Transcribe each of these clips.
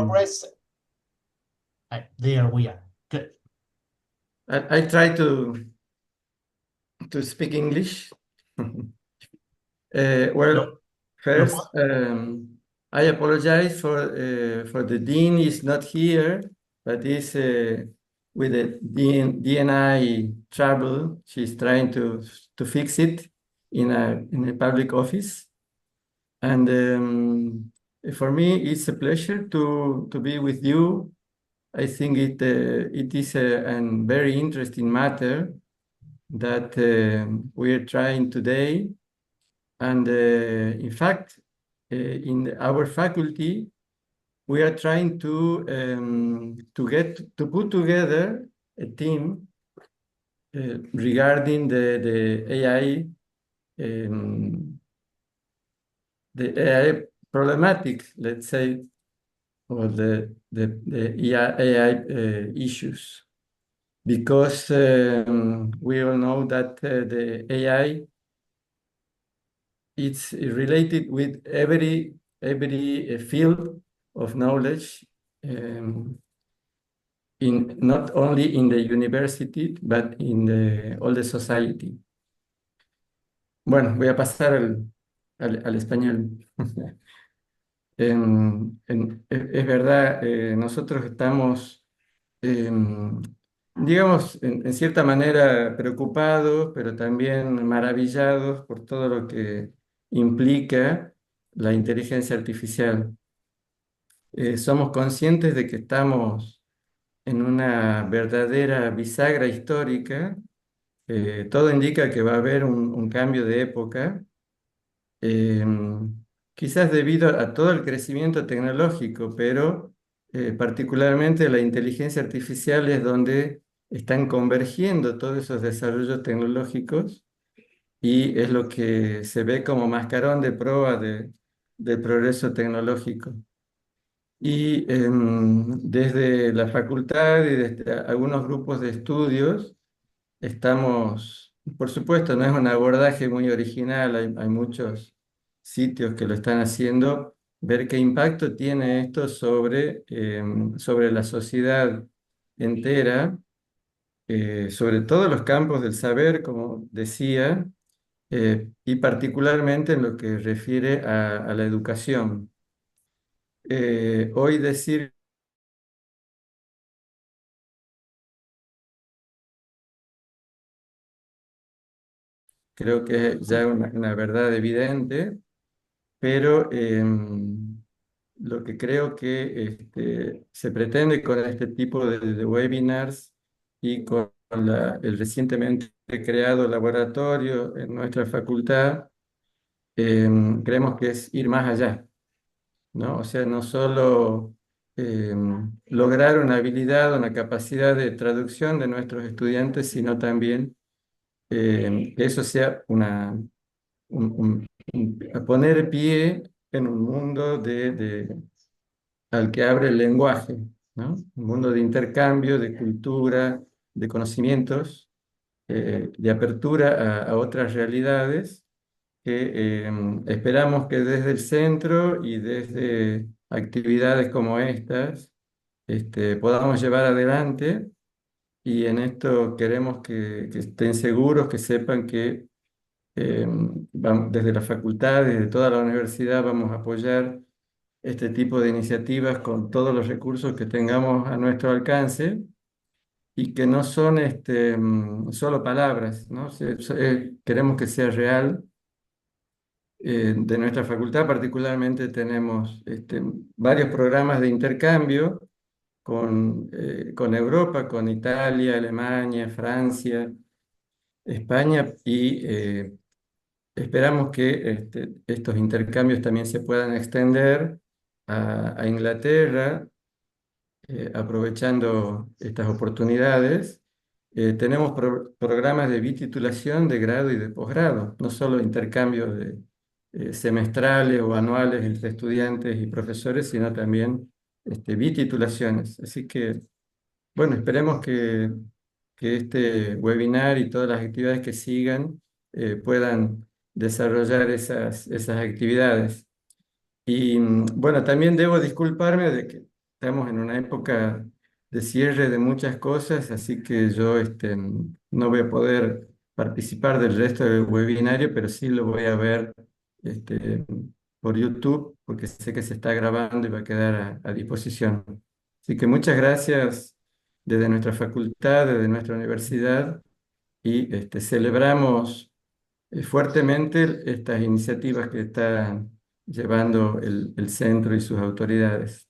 progress. There we are. Good. I try to speak English. Well, No, first, I apologize for the dean is not here, but is with the DNI trouble. She's trying to fix it in a public office, and for me, it's a pleasure to be with you. I think it is a very interesting matter that we are trying today. And in fact, in our faculty, we are trying to put together a team regarding the AI, the AI problematic, let's say, or the AI issues, because we all know that the AI it's related with every field of knowledge, in not only in the university, but in all the society. Bueno, voy a pasar al español. Es verdad, nosotros estamos, digamos, en cierta manera preocupados, pero también maravillados por todo lo que implica la inteligencia artificial. Somos conscientes de que estamos en una verdadera bisagra histórica. Todo indica que va a haber un cambio de época, eh, quizás debido a todo el crecimiento tecnológico, pero particularmente la inteligencia artificial es donde están convergiendo todos esos desarrollos tecnológicos y es lo que se ve como mascarón de prueba del progreso tecnológico. Y desde la facultad y desde algunos grupos de estudios estamos, por supuesto, no es un abordaje muy original, hay muchos sitios que lo están haciendo, ver qué impacto tiene esto sobre la sociedad entera, sobre todos los campos del saber, como decía, y particularmente en lo que refiere a la educación. Hoy decir, creo que es ya una verdad evidente, pero lo que creo que se pretende con este tipo de webinars y con el recientemente creado laboratorio en nuestra facultad, creemos que es ir más allá, ¿no? O sea, no solo lograr una habilidad, una capacidad de traducción de nuestros estudiantes, sino también que eso sea a poner pie en un mundo al que abre el lenguaje, ¿no? Un mundo de intercambio, de cultura, de conocimientos, de apertura a otras realidades que esperamos que desde el centro y desde actividades como estas podamos llevar adelante y en esto queremos que estén seguros, que sepan que desde la facultad, desde toda la universidad vamos a apoyar este tipo de iniciativas con todos los recursos que tengamos a nuestro alcance y que no son solo palabras, ¿no? Queremos que sea real. De nuestra facultad particularmente tenemos varios programas de intercambio con Europa, con Italia, Alemania, Francia, España y esperamos que estos intercambios también se puedan extender a Inglaterra, aprovechando estas oportunidades. Tenemos programas de bititulación de grado y de posgrado, no solo intercambios semestrales o anuales entre estudiantes y profesores, sino también bititulaciones. Así que, bueno, esperemos que este webinar y todas las actividades que sigan puedan desarrollar esas actividades. Y bueno, también debo disculparme de que estamos en una época de cierre de muchas cosas, así que yo no voy a poder participar del resto del webinario, pero sí lo voy a ver este, por YouTube, porque sé que se está grabando y va a quedar a disposición. Así que muchas gracias desde nuestra facultad, desde nuestra universidad, y celebramos fuertemente estas iniciativas que está llevando el centro y sus autoridades.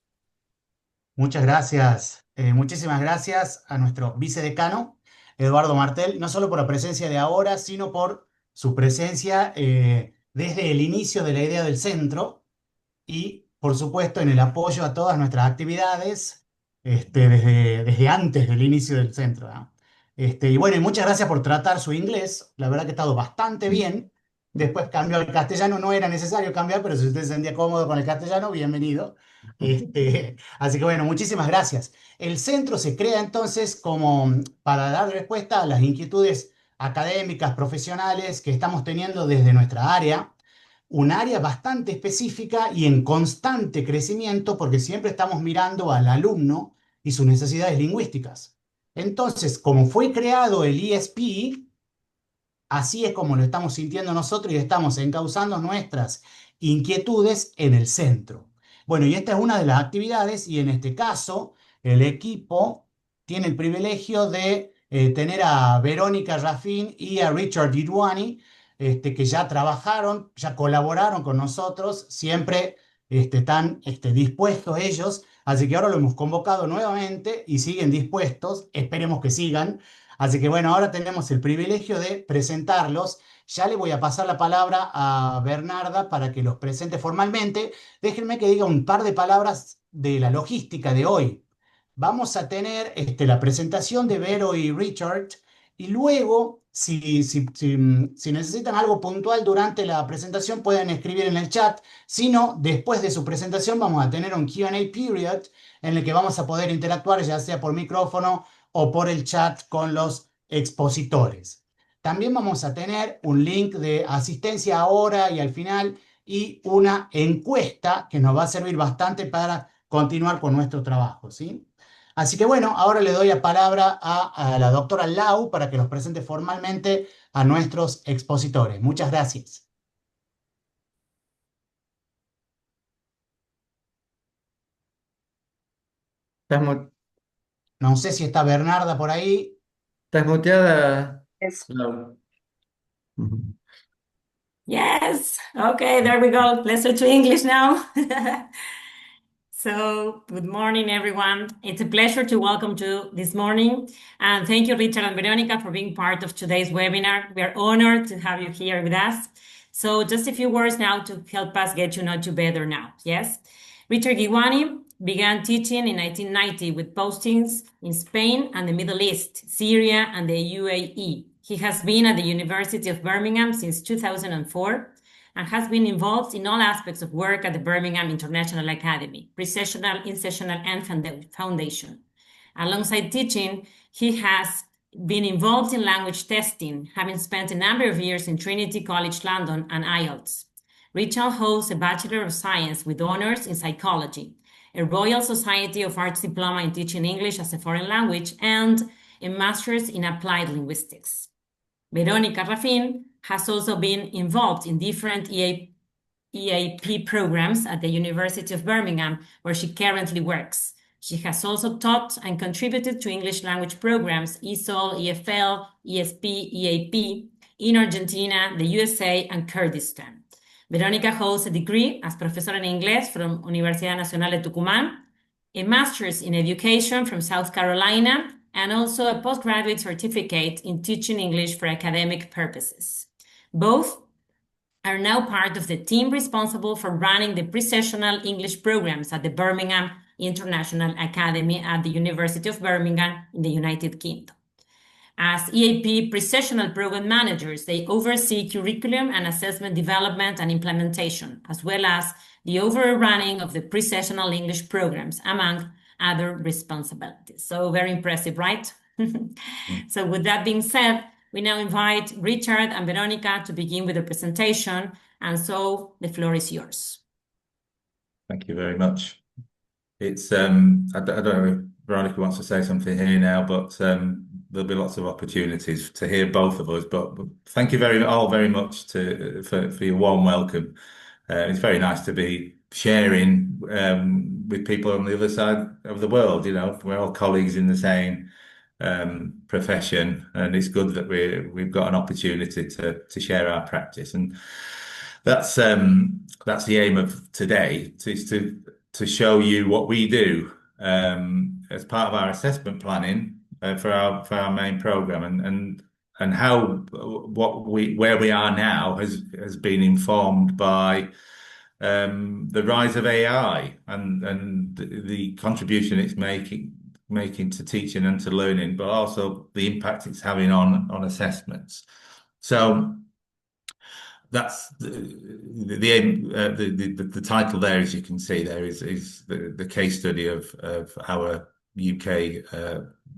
Muchas gracias, muchísimas gracias a nuestro vicedecano, Eduardo Martel, no solo por la presencia de ahora, sino por su presencia desde el inicio de la idea del centro y, por supuesto, en el apoyo a todas nuestras actividades desde antes del inicio del centro, ¿no? Y bueno, y muchas gracias por tratar su inglés. La verdad que ha estado bastante bien. Después cambió al castellano, no era necesario cambiar, pero si usted se sentía cómodo con el castellano, bienvenido. Así que bueno, muchísimas gracias. El centro se crea entonces como para dar respuesta a las inquietudes académicas, profesionales que estamos teniendo desde nuestra área, un área bastante específica y en constante crecimiento porque siempre estamos mirando al alumno y sus necesidades lingüísticas. Entonces, como fue creado el ESP, así es como lo estamos sintiendo nosotros y estamos encauzando nuestras inquietudes en el centro. Bueno, y esta es una de las actividades y en este caso el equipo tiene el privilegio de tener a Verónica Raffin y a Richard Gidwaney, que ya trabajaron, ya colaboraron con nosotros, siempre están dispuestos ellos, así que ahora lo hemos convocado nuevamente y siguen dispuestos, esperemos que sigan. Así que bueno, ahora tenemos el privilegio de presentarlos. Ya le voy a pasar la palabra a Bernarda para que los presente formalmente. Déjenme que diga un par de palabras de la logística de hoy. Vamos a tener la presentación de Vero y Richard y luego, si necesitan algo puntual durante la presentación, pueden escribir en el chat. Si no, después de su presentación vamos a tener un Q&A period en el que vamos a poder interactuar ya sea por micrófono o por el chat con los expositores. También vamos a tener un link de asistencia ahora y al final y una encuesta que nos va a servir bastante para continuar con nuestro trabajo, ¿sí? Así que bueno, ahora le doy la palabra a la doctora Lau para que los presente formalmente a nuestros expositores. Muchas gracias. ¿Estás, mu- No sé si está Bernarda por ahí. estás muteada, Yes. Laura? Ujú. Yes. Okay, there we go. Let's switch to English now. So, good morning, everyone. It's a pleasure to welcome you this morning. And thank you, Richard and Veronica, for being part of today's webinar. We are honored to have you here with us. So, just a few words now to help us get to know you better now. Yes. Richard Gidwaney began teaching in 1990 with postings in Spain and the Middle East, Syria, and the UAE. He has been at the University of Birmingham since 2004 and has been involved in all aspects of work at the Birmingham International Academy, pre-sessional, in-sessional, and foundation. Alongside teaching, he has been involved in language testing, having spent a number of years in Trinity College London and IELTS. Richard holds a Bachelor of Science with honors in psychology, a Royal Society of Arts diploma in teaching English as a foreign language, and a Master's in Applied Linguistics. Verónica Raffin has also been involved in different EAP programs at the University of Birmingham, where she currently works. She has also taught and contributed to English language programs ESOL, EFL, ESP, EAP in Argentina, the USA, and Kurdistan. Verónica holds a degree as professor in English from Universidad Nacional de Tucumán, a master's in education from South Carolina, and also a postgraduate certificate in teaching English for academic purposes. Both are now part of the team responsible for running the pre-sessional English programs at the Birmingham International Academy at the University of Birmingham in the United Kingdom. As EAP pre-sessional program managers, they oversee curriculum and assessment development and implementation, as well as the overrunning of the pre-sessional English programs, among other responsibilities. So very impressive, right? So with that being said, we now invite Richard and Veronica to begin with the presentation. And so the floor is yours. Thank you very much. It's I don't know if Veronica wants to say something here now, but there'll be lots of opportunities to hear both of us. But thank you very much for your warm welcome. It's very nice to be sharing with people on the other side of the world. You know, we're all colleagues in the same profession, and it's good that we've got an opportunity to share our practice, and that's the aim of today, is to show you what we do as part of our assessment planning for our main program, and how where we are now has been informed by the rise of AI and the contribution it's making to teaching and to learning, but also the impact it's having on assessments. So that's the aim. The title there, as you can see there, is the case study of our UK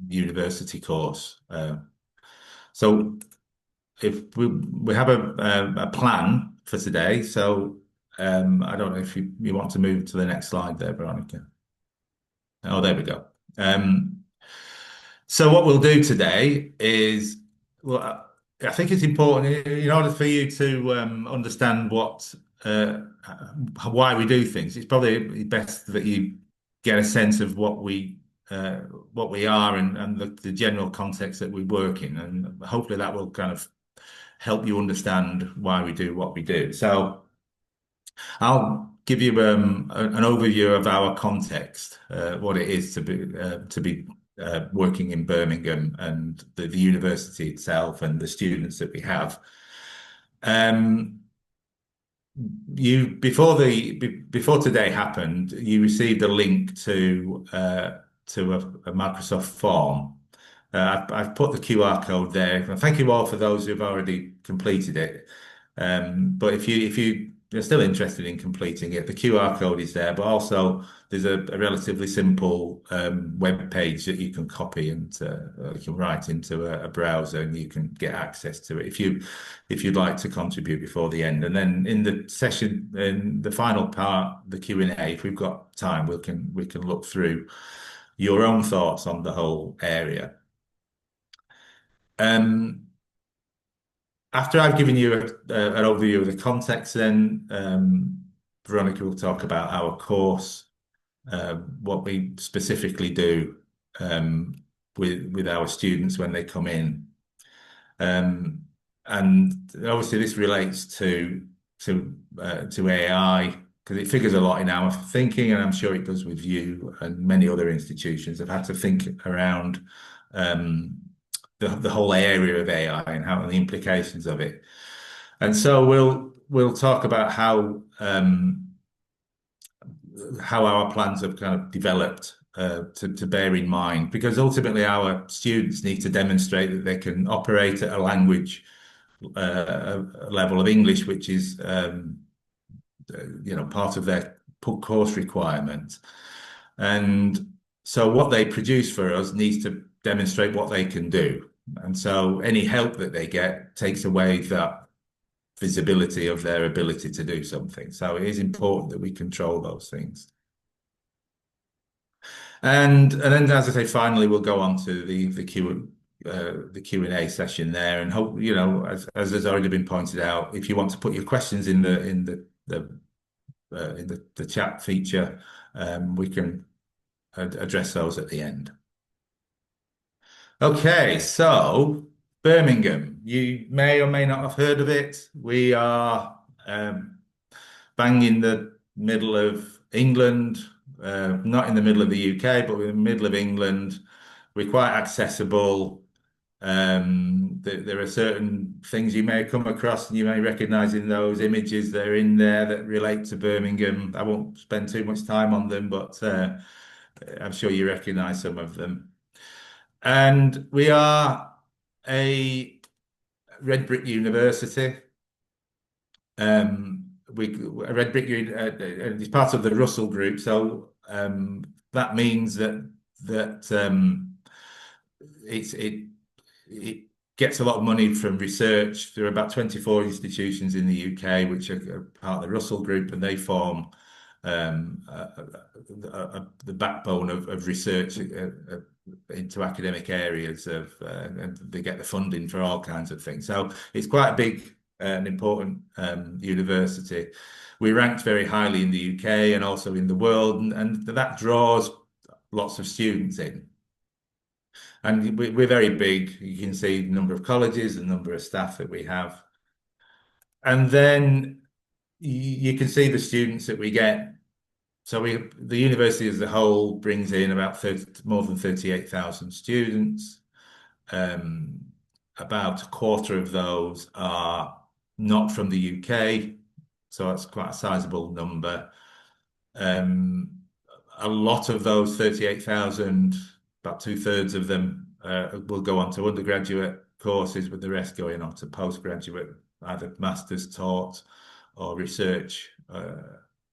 university course. So if we have a plan for today, so I don't know if you want to move to the next slide there, Veronica. Oh, there we go. So what we'll do today is, well, I think it's important in order for you to understand why we do things. It's probably best that you get a sense of what we are and the general context that we work in, and hopefully that will kind of help you understand why we do what we do. So I'll give you an overview of our context, what it is to be working in Birmingham and the university itself and the students that we have. Before today happened, you received a link to a Microsoft form. I've put the QR code there. Thank you all for those who've already completed it. But if you're still interested in completing it, the QR code is there, but also there's a relatively simple web page that you can copy and you can write into a browser, and you can get access to it if you'd like to contribute before the end. And then in the session, in the final part, the Q&A, if we've got time, we can look through your own thoughts on the whole area. After I've given you an overview of the context, then Veronica will talk about our course, what we specifically do with our students when they come in, and obviously this relates to AI, because it figures a lot in our thinking, and I'm sure it does with you, and many other institutions have had to think around the whole area of AI and the implications of it. And so we'll talk about how our plans have kind of developed to bear in mind, because ultimately our students need to demonstrate that they can operate at a language level of English, which is part of their course requirement. And so what they produce for us needs to demonstrate what they can do. And so any help that they get takes away that visibility of their ability to do something. So it is important that we control those things. And then, as I say, finally, we'll go on to the Q&A session there. And hope, as has already been pointed out, if you want to put your questions in the chat feature, we can address those at the end. Okay, so Birmingham, you may or may not have heard of it. We are bang in the middle of England, not in the middle of the UK, but we're in the middle of England. We're quite accessible. There are certain things you may come across and you may recognize in those images that are in there that relate to Birmingham. I won't spend too much time on them, but I'm sure you recognize some of them. And we are a red brick university. A red brick is part of the Russell Group, so that means that it gets a lot of money from research. There are about 24 institutions in the UK which are part of the Russell Group, and they form the backbone of research into academic areas and they get the funding for all kinds of things. So it's quite a big and important university. We ranked very highly in the UK and also in the world, and that draws lots of students in. And we're very big. You can see the number of colleges, the number of staff that we have. And then you can see the students that we get. So the university as a whole brings in about more than 38,000 students. About a quarter of those are not from the UK, so that's quite a sizable number. A lot of those 38,000, about 2/3 of them will go on to undergraduate courses, with the rest going on to postgraduate, either masters taught or research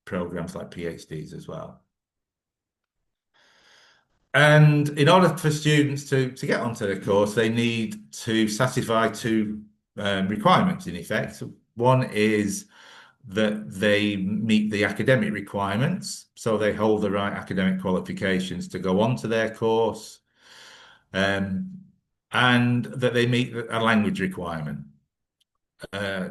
programs like PhDs as well. And in order for students to get onto the course, they need to satisfy two requirements, in effect. One is that they meet the academic requirements, so they hold the right academic qualifications to go on to their course, and that they meet a language requirement.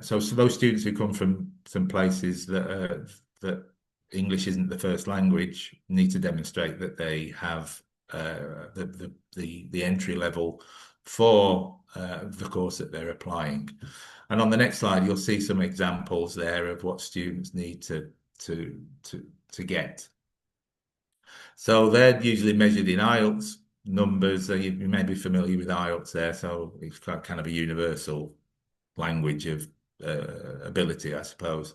So those students who come from some places that English isn't the first language need to demonstrate that they have the entry level for the course that they're applying. And on the next slide, you'll see some examples there of what students need to get. So they're usually measured in IELTS numbers. You may be familiar with IELTS there, so it's kind of a universal language of ability, I suppose.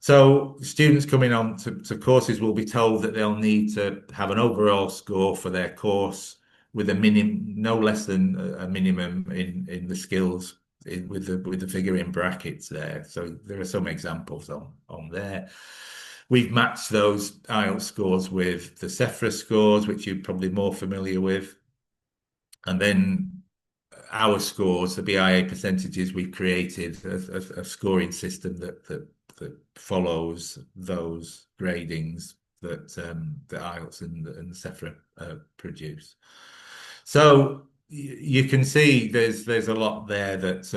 So students coming on to courses will be told that they'll need to have an overall score for their course with a no less than a minimum in the skills, with the figure in brackets there. So there are some examples on there. We've matched those IELTS scores with the CEFRA scores, which you're probably more familiar with. And then our scores, the BIA percentages, we've created a scoring system that follows those gradings that the IELTS and the CEFRA produce. So you can see there's a lot there that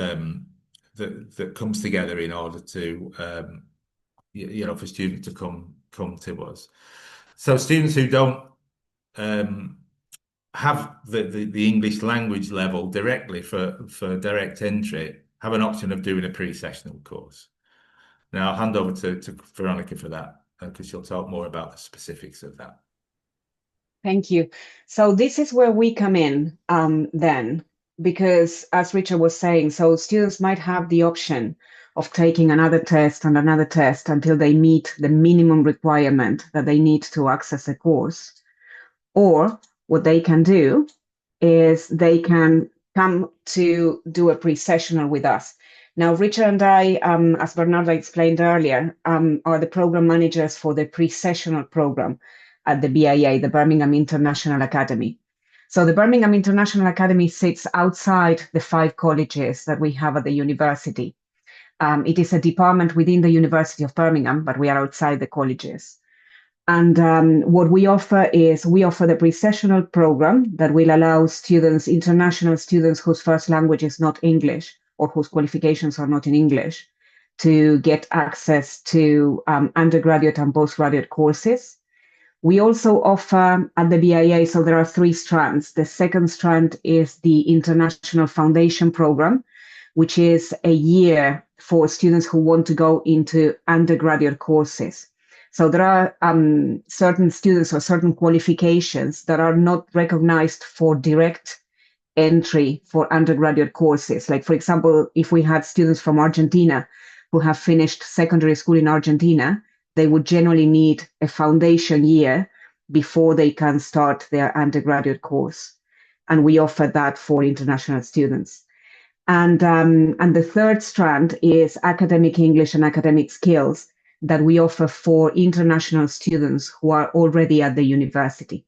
comes together in order to for students to come to us. So students who don't have the English language level directly for direct entry have an option of doing a pre-sessional course. Now I'll hand over to Veronica for that, because she'll talk more about the specifics of that. Thank you. So this is where we come in then, because as Richard was saying, so students might have the option of taking another test and another test until they meet the minimum requirement that they need to access a course. Or what they can do is they can come to do a pre-sessional with us. Now, Richard and I, as Bernardo explained earlier, are the program managers for the pre-sessional program at the BIA, the Birmingham International Academy. So the Birmingham International Academy sits outside the 5 colleges that we have at the university. It is a department within the University of Birmingham, but we are outside the colleges. And what we offer is the pre-sessional program that will allow students, international students whose first language is not English or whose qualifications are not in English, to get access to undergraduate and postgraduate courses. We also offer at the BIA, so there are 3 strands. The second strand is the International Foundation Program, which is a year for students who want to go into undergraduate courses. So there are certain students or certain qualifications that are not recognized for direct entry for undergraduate courses. Like, for example, if we had students from Argentina who have finished secondary school in Argentina, they would generally need a foundation year before they can start their undergraduate course. And we offer that for international students. And the third strand is academic English and academic skills that we offer for international students who are already at the university.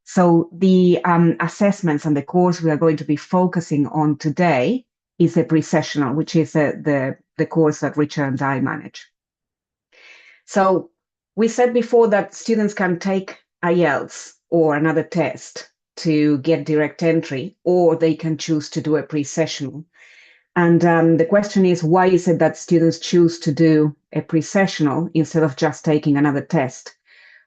So the assessments and the course we are going to be focusing on today is a pre-sessional, which is the course that Richard and I manage. So We said before that students can take IELTS or another test to get direct entry, or they can choose to do a pre-sessional. And the question is, why is it that students choose to do a pre-sessional instead of just taking another test?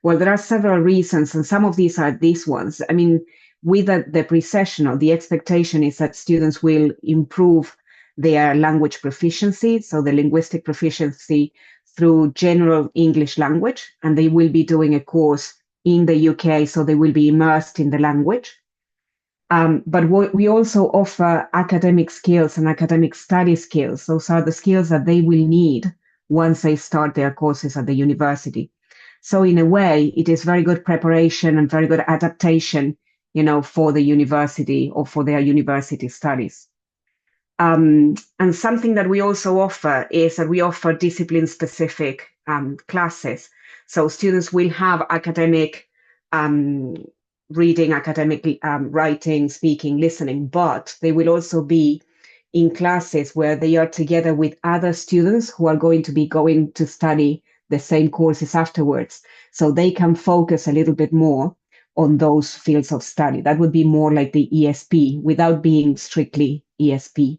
Well, there are several reasons, and some of these are these ones. I mean, with the pre-sessional, the expectation is that students will improve their language proficiency, so the linguistic proficiency through general English language, and they will be doing a course in the UK, so they will be immersed in the language. But we also offer academic skills and academic study skills. Those are the skills that they will need once they start their courses at the university. So in a way, it is very good preparation and very good adaptation, for the university or for their university studies. And something that we also offer is that we offer discipline-specific classes. So students will have academic reading, academic writing, speaking, listening, but they will also be in classes where they are together with other students who are going to study the same courses afterwards. So they can focus a little bit more on those fields of study. That would be more like the ESP without being strictly ESP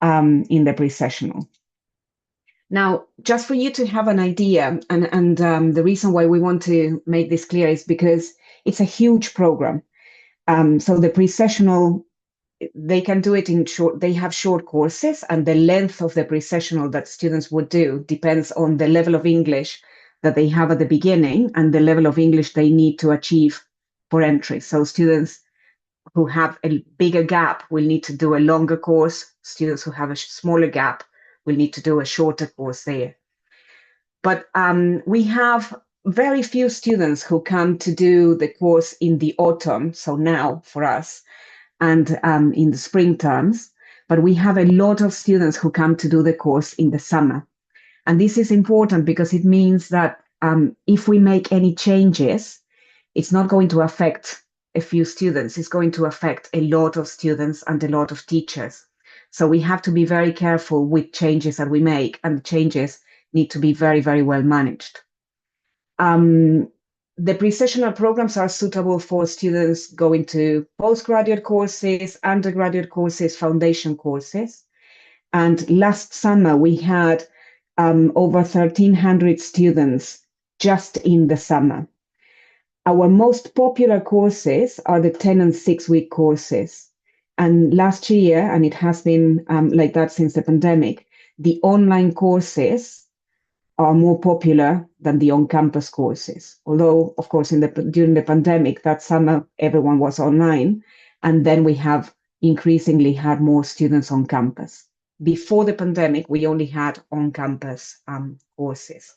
in the pre-sessional. Now, just for you to have an idea, and the reason why we want to make this clear is because it's a huge program. So the pre-sessional, they can do it in short, they have short courses, and the length of the pre-sessional that students would do depends on the level of English that they have at the beginning and the level of English they need to achieve for entry. So students who have a bigger gap will need to do a longer course. Students who have a smaller gap will need to do a shorter course there. But we have very few students who come to do the course in the autumn, so now for us, and in the spring terms, but we have a lot of students who come to do the course in the summer. And this is important because it means that if we make any changes, it's not going to affect a few students, it's going to affect a lot of students and a lot of teachers. So we have to be very careful with changes that we make, and the changes need to be very, very well managed. The pre-sessional programs are suitable for students going to postgraduate courses, undergraduate courses, foundation courses. And last summer, we had over 1,300 students just in the summer. Our most popular courses are the 10 and 6-week courses. And last year, and it has been like that since the pandemic, the online courses are more popular than the on-campus courses. Although, of course, during the pandemic, that summer, everyone was online. And then we have increasingly had more students on campus. Before the pandemic, we only had on-campus courses.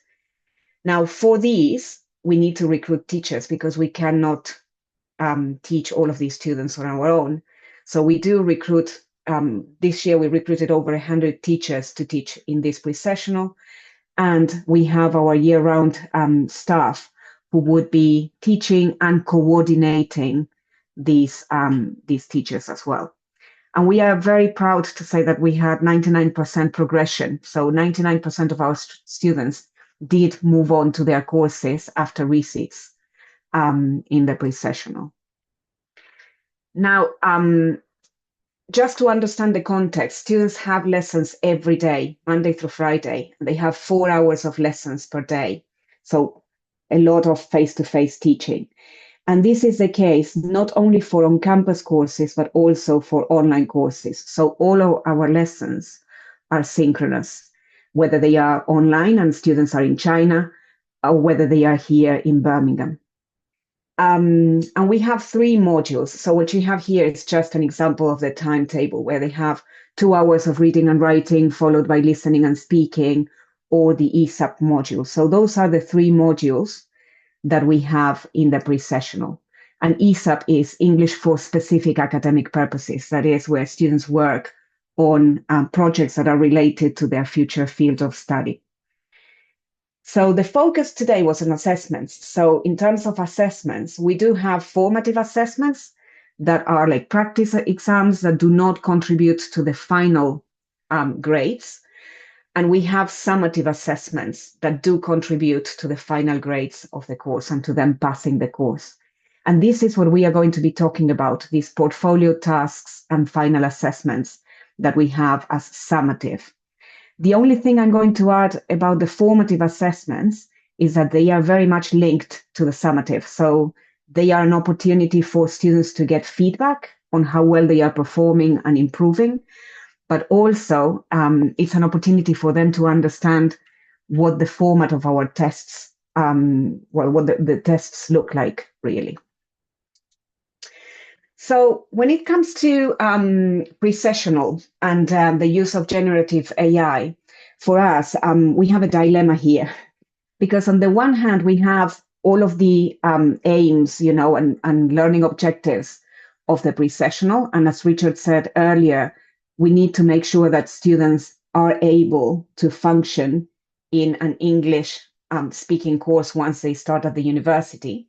Now, for these, we need to recruit teachers because we cannot teach all of these students on our own. So we do recruit, this year we recruited over 100 teachers to teach in this pre-sessional. And we have our year-round staff who would be teaching and coordinating these teachers as well. And we are very proud to say that we had 99% progression. So 99% of our students did move on to their courses after receipts in the pre-sessional. Now, just to understand the context, students have lessons every day, Monday through Friday. They have 4 hours of lessons per day. So a lot of face-to-face teaching. And this is the case not only for on-campus courses, but also for online courses. So all of our lessons are synchronous, whether they are online and students are in China, or whether they are here in Birmingham. And we have 3 modules. So what you have here is just an example of the timetable where they have 2 hours of reading and writing, followed by listening and speaking, or the ESAP module. So those are the 3 modules that we have in the pre-sessional. And ESAP is English for Specific Academic Purposes. That is where students work on projects that are related to their future field of study. So the focus today was on assessments. So in terms of assessments, we do have formative assessments that are like practice exams that do not contribute to the final grades. And we have summative assessments that do contribute to the final grades of the course and to them passing the course. And this is what we are going to be talking about, these portfolio tasks and final assessments that we have as summative. The only thing I'm going to add about the formative assessments is that they are very much linked to the summative. So they are an opportunity for students to get feedback on how well they are performing and improving, but also it's an opportunity for them to understand what the format of our tests, what the tests look like, really. So when it comes to pre-sessional and the use of generative AI, for us, we have a dilemma here. Because on the one hand, we have all of the aims, and learning objectives of the pre-sessional. And as Richard said earlier, we need to make sure that students are able to function in an English speaking course once they start at the university.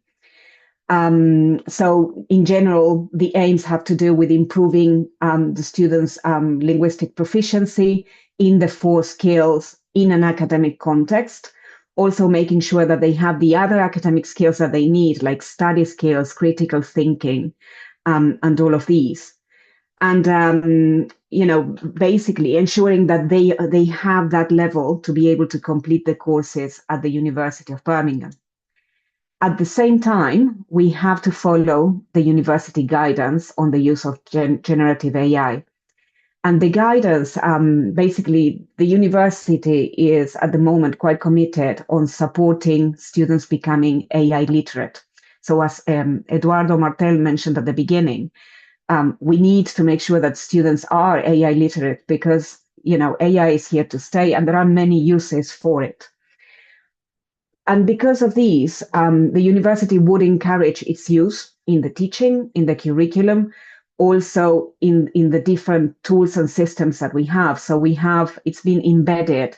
So in general, the aims have to do with improving the students' linguistic proficiency in the 4 skills in an academic context, also making sure that they have the other academic skills that they need, like study skills, critical thinking, and all of these. And, basically ensuring that they have that level to be able to complete the courses at the University of Birmingham. At the same time, we have to follow the university guidance on the use of generative AI. And the guidance, basically, the university is at the moment quite committed on supporting students becoming AI literate. So as Eduardo Martel mentioned at the beginning, we need to make sure that students are AI literate because, AI is here to stay and there are many uses for it. And because of these, the university would encourage its use in the teaching, in the curriculum, also in the different tools and systems that we have. So it's been embedded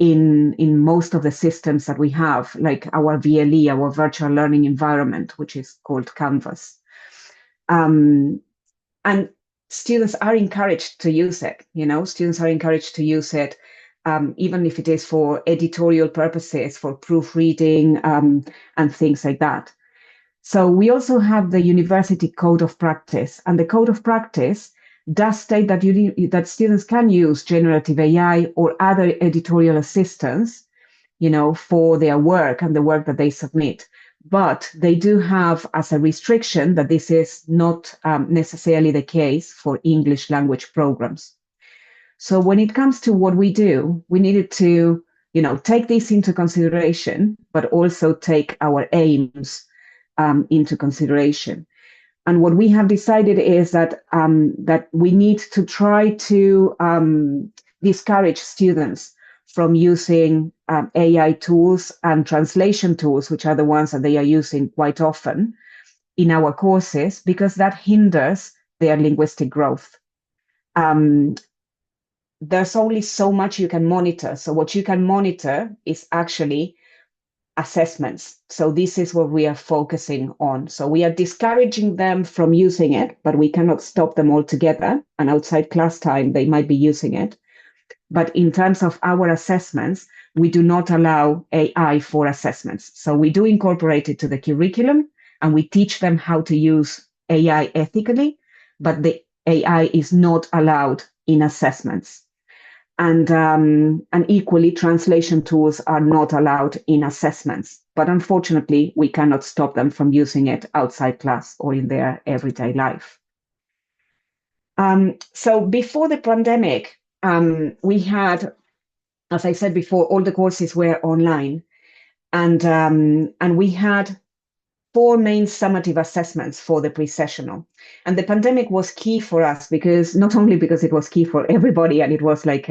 in most of the systems that we have, like our VLE, our virtual learning environment, which is called Canvas. And students are encouraged to use it, students are encouraged to use it, even if it is for editorial purposes, for proofreading, and things like that. So we also have the University Code of Practice, and the Code of Practice does state that that students can use generative AI or other editorial assistance, for their work and the work that they submit. But they do have as a restriction that this is not necessarily the case for English language programs. So when it comes to what we do, we needed to, take this into consideration, but also take our aims into consideration. And what we have decided is that we need to try to discourage students from using AI tools and translation tools, which are the ones that they are using quite often in our courses, because that hinders their linguistic growth. There's only so much you can monitor. So what you can monitor is actually assessments. So this is what we are focusing on. So we are discouraging them from using it, but we cannot stop them altogether. And outside class time, they might be using it. But in terms of our assessments, we do not allow AI for assessments. So we do incorporate it to the curriculum and we teach them how to use AI ethically, but the AI is not allowed in assessments. And equally, translation tools are not allowed in assessments. But unfortunately, we cannot stop them from using it outside class or in their everyday life. So before the pandemic, we had, as I said before, all the courses were online. And we had 4 main summative assessments for the pre-sessional. And the pandemic was key for us because not only because it was key for everybody and it was like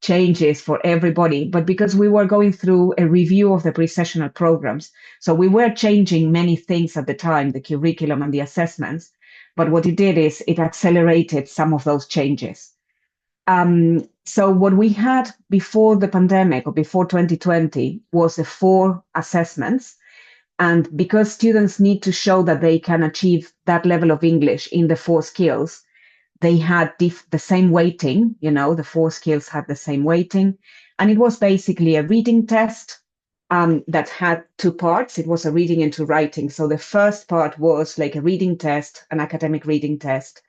changes for everybody, but because we were going through a review of the pre-sessional programs. So we were changing many things at the time, the curriculum and the assessments. But what it did is it accelerated some of those changes. So what we had before the pandemic or before 2020 was the 4 assessments. And because students need to show that they can achieve that level of English in the 4 skills, they had the same weighting, the 4 skills had the same weighting. And it was basically a reading test that had 2 parts. It was a reading into writing. So the first part was like a reading test, an academic reading test.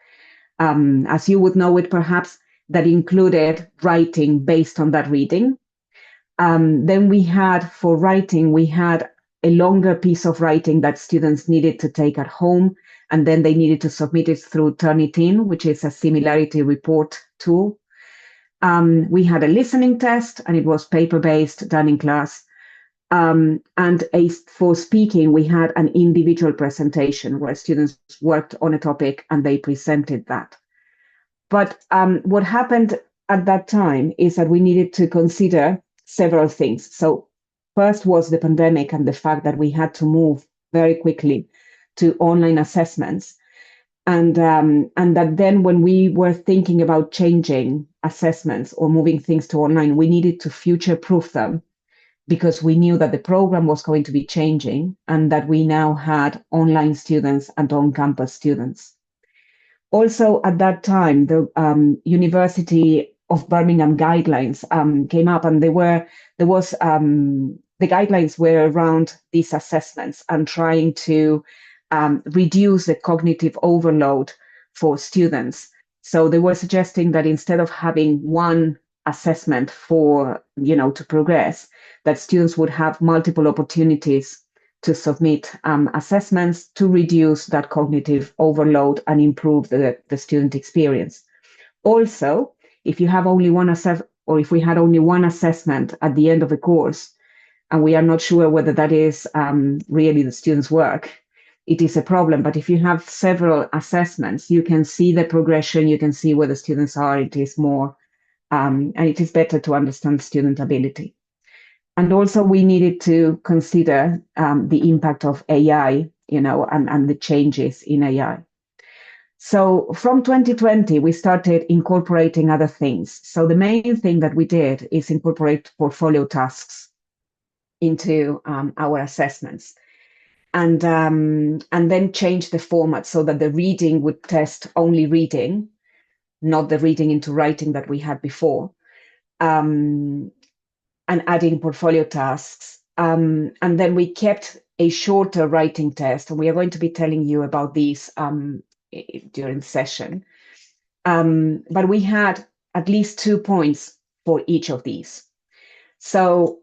As you would know it, perhaps, that included writing based on that reading. Then we had, for writing, we had a longer piece of writing that students needed to take at home, and then they needed to submit it through Turnitin, which is a similarity report tool. We had a listening test, and it was paper-based, done in class. And for speaking, we had an individual presentation where students worked on a topic and they presented that. But what happened at that time is that we needed to consider several things. So first was the pandemic and the fact that we had to move very quickly to online assessments. And that then when we were thinking about changing assessments or moving things to online, we needed to future-proof them, because we knew that the program was going to be changing and that we now had online students and on-campus students. Also, at that time, the University of Birmingham guidelines came up, and the guidelines were around these assessments and trying to reduce the cognitive overload for students. So they were suggesting that instead of having one assessment for, to progress, that students would have multiple opportunities to submit assessments to reduce that cognitive overload and improve the student experience. Also, if you have only one or if we had only one assessment at the end of the course, and we are not sure whether that is really the students' work, it is a problem. But if you have several assessments, you can see the progression, you can see where the students are. It is more, and it is better to understand student ability. And also we needed to consider the impact of AI, and the changes in AI. So from 2020, we started incorporating other things. So the main thing that we did is incorporate portfolio tasks into our assessments, and then change the format so that the reading would test only reading, not the reading into writing that we had before, and adding portfolio tasks. And then we kept a shorter writing test, and we are going to be telling you about these during the session. But we had at least 2 points for each of these. So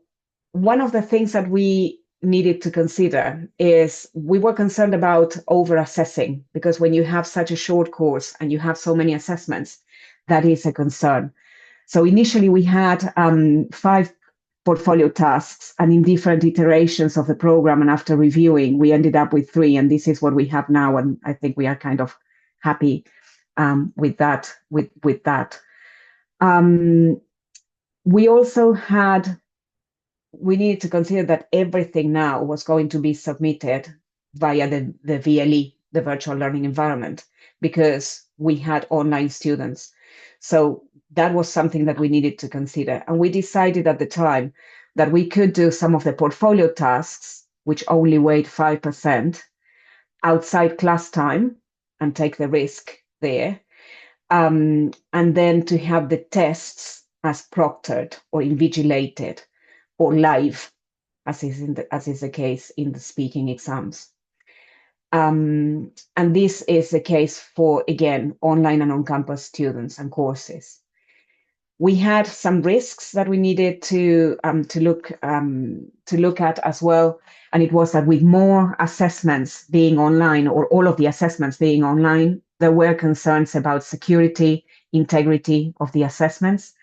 one of the things that we needed to consider is we were concerned about over-assessing, because when you have such a short course and you have so many assessments, that is a concern. So initially we had 5 portfolio tasks, and in different iterations of the program and after reviewing, we ended up with 3, and this is what we have now, and I think we are kind of happy with that. We also we needed to consider that everything now was going to be submitted via the VLE, the virtual learning environment, because we had online students. So that was something that we needed to consider. And we decided at the time that we could do some of the portfolio tasks, which only weighed 5%, outside class time and take the risk there. And then to have the tests as proctored or invigilated or live, as is the case in the speaking exams. And this is the case for, again, online and on-campus students and courses. We had some risks that we needed to look at as well, and it was that with more assessments being online, or all of the assessments being online, there were concerns about security, integrity of the assessments,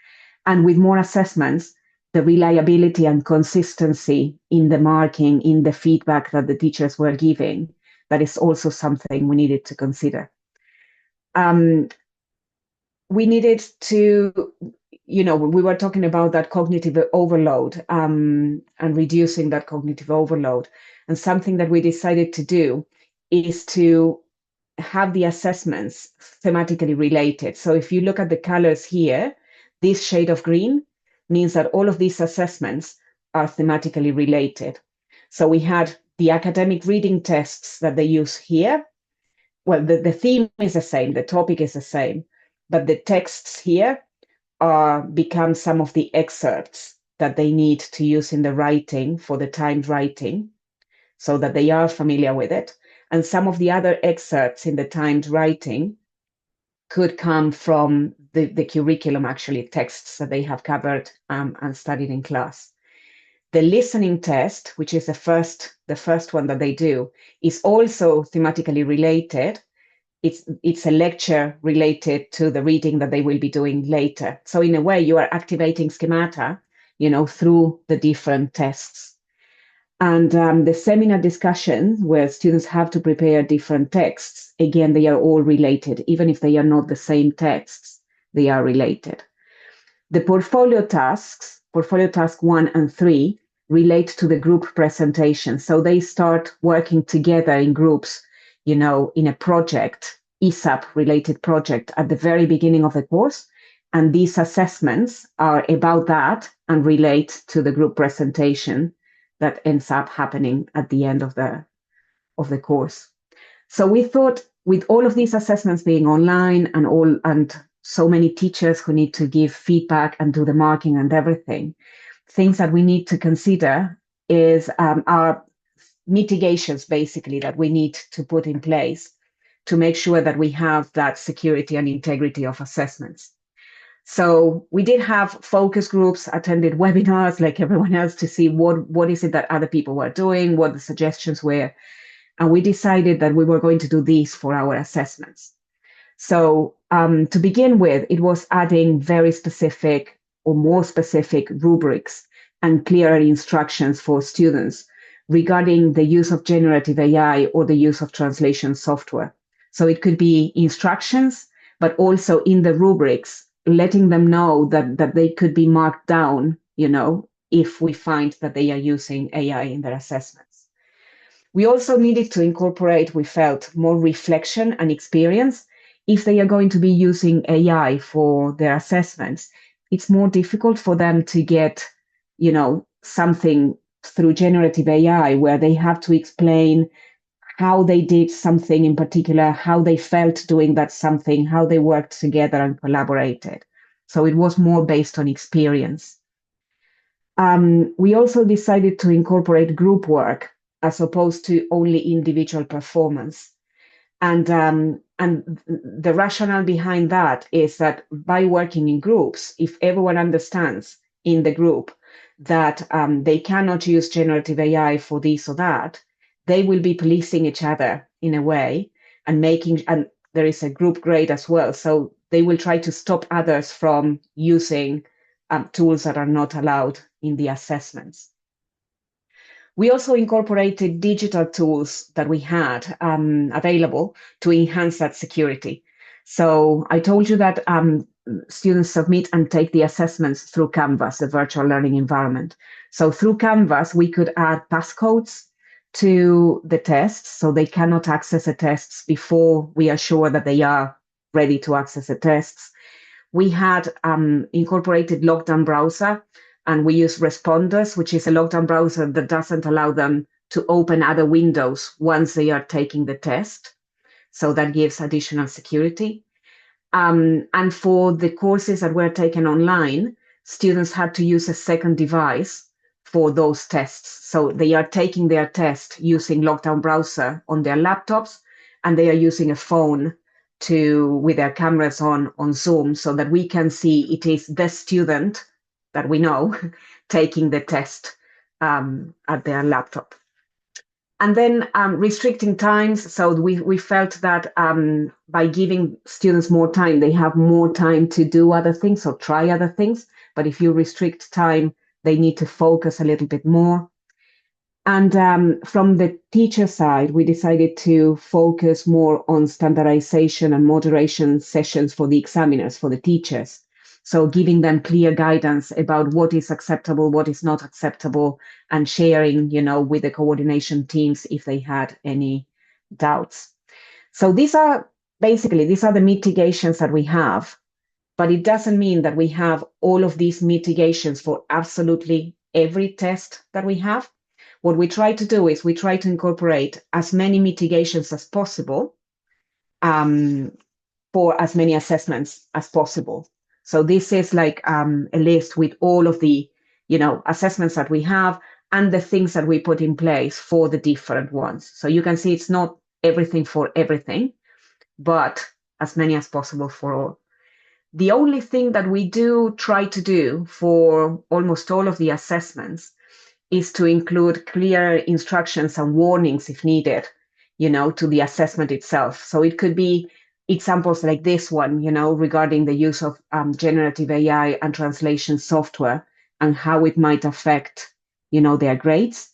and with more assessments, the reliability and consistency in the marking, in the feedback that the teachers were giving. That is also something we needed to consider. We needed to, we were talking about that cognitive overload and reducing that cognitive overload. And something that we decided to do is to have the assessments thematically related. So if you look at the colors here, this shade of green means that all of these assessments are thematically related. So we had the academic reading tests that they use here. Well, the theme is the same, the topic is the same, but the texts here become some of the excerpts that they need to use in the writing for the timed writing, so that they are familiar with it. And some of the other excerpts in the timed writing could come from the curriculum, actually, texts that they have covered and studied in class. The listening test, which is the first one that they do, is also thematically related. It's a lecture related to the reading that they will be doing later. So in a way, you are activating schemata, through the different tests. And the seminar discussion, where students have to prepare different texts, again, they are all related. Even if they are not the same texts, they are related. The portfolio tasks, portfolio task 1 and 3, relate to the group presentation. So they start working together in groups, in a project, ESAP-related project at the very beginning of the course. And these assessments are about that and relate to the group presentation that ends up happening at the end of the course. So we thought, with all of these assessments being online and so many teachers who need to give feedback and do the marking and everything, things that we need to consider is our mitigations, basically, that we need to put in place to make sure that we have that security and integrity of assessments. So we did have focus groups, attended webinars like everyone else to see what is it that other people were doing, what the suggestions were. And we decided that we were going to do these for our assessments. So to begin with, it was adding very specific or more specific rubrics and clearer instructions for students regarding the use of generative AI or the use of translation software. So it could be instructions, but also in the rubrics, letting them know that they could be marked down, if we find that they are using AI in their assessments. We also needed to incorporate, we felt, more reflection and experience. If they are going to be using AI for their assessments, it's more difficult for them to get, something through generative AI where they have to explain how they did something in particular, how they felt doing that something, how they worked together and collaborated. So it was more based on experience. We also decided to incorporate group work as opposed to only individual performance. And the rationale behind that is that by working in groups, if everyone understands in the group that they cannot use generative AI for this or that, they will be policing each other in a way and there is a group grade as well. So they will try to stop others from using tools that are not allowed in the assessments. We also incorporated digital tools that we had available to enhance that security. So I told you that students submit and take the assessments through Canvas, the virtual learning environment. So through Canvas, we could add passcodes to the tests, so they cannot access the tests before we are sure that they are ready to access the tests. We had incorporated lockdown browser, and we use Responders, which is a lockdown browser that doesn't allow them to open other windows once they are taking the test. So that gives additional security. And for the courses that were taken online, students had to use a second device for those tests. So they are taking their test using lockdown browser on their laptops, and they are using a phone with their cameras on Zoom, so that we can see it is the student that we know taking the test at their laptop. And then restricting times. So we felt that by giving students more time, they have more time to do other things or try other things. But if you restrict time, they need to focus a little bit more. And from the teacher side, we decided to focus more on standardization and moderation sessions for the examiners, for the teachers. So giving them clear guidance about what is acceptable, what is not acceptable, and sharing, with the coordination teams if they had any doubts. So these are the mitigations that we have, but it doesn't mean that we have all of these mitigations for absolutely every test that we have. What we try to do is we try to incorporate as many mitigations as possible for as many assessments as possible. So this is like a list with all of the, assessments that we have and the things that we put in place for the different ones. So you can see it's not everything for everything, but as many as possible for all. The only thing that we do try to do for almost all of the assessments is to include clear instructions and warnings if needed, to the assessment itself. So it could be examples like this one, regarding the use of generative AI and translation software and how it might affect, their grades.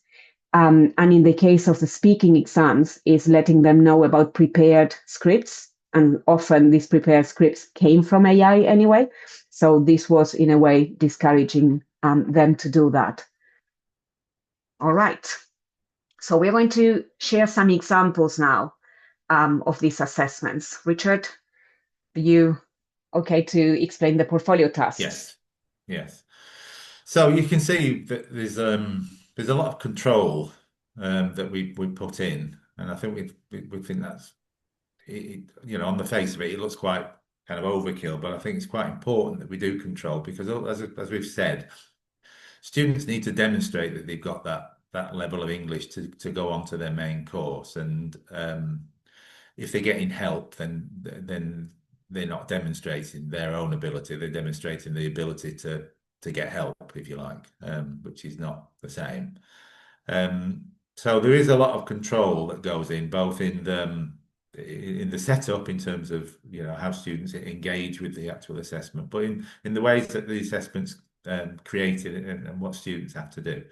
And in the case of the speaking exams, is letting them know about prepared scripts. And often these prepared scripts came from AI anyway. So this was, in a way, discouraging them to do that. All right. So we're going to share some examples now of these assessments. Richard, are you okay to explain the portfolio tasks? Yes, yes. So you can see that there's a lot of control that we put in, and I think we think that's on the face of it, it looks quite kind of overkill, but I think it's quite important that we do control because, as we've said, students need to demonstrate that they've got that level of English to go on to their main course, and if they're getting help, then they're not demonstrating their own ability; they're demonstrating the ability to get help, if you like, which is not the same. So there is a lot of control that goes in, both in the setup in terms of how students engage with the actual assessment, but in the ways that the assessment's created and what students have to do.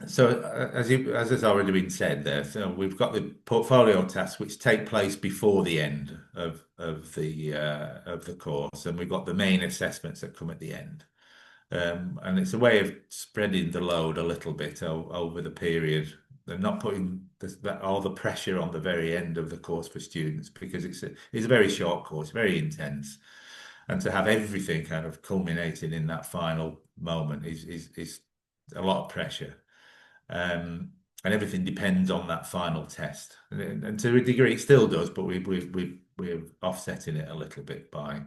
So as has already been said there, so we've got the portfolio tasks which take place before the end of the course, and we've got the main assessments that come at the end. And it's a way of spreading the load a little bit over the period and not putting all the pressure on the very end of the course for students, because it's a very short course, very intense, and to have everything kind of culminating in that final moment is a lot of pressure. And everything depends on that final test, and to a degree it still does, but we're offsetting it a little bit by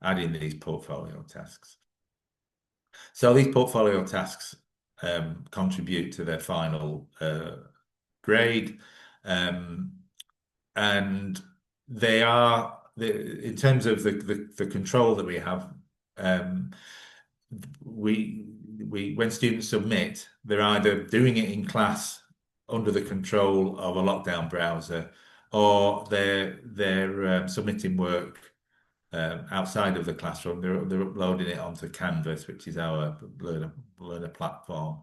adding these portfolio tasks. So these portfolio tasks contribute to their final grade, and they are in terms of the control that we have. When students submit, they're either doing it in class under the control of a lockdown browser, or they're submitting work outside of the classroom. They're uploading it onto Canvas, which is our learner platform,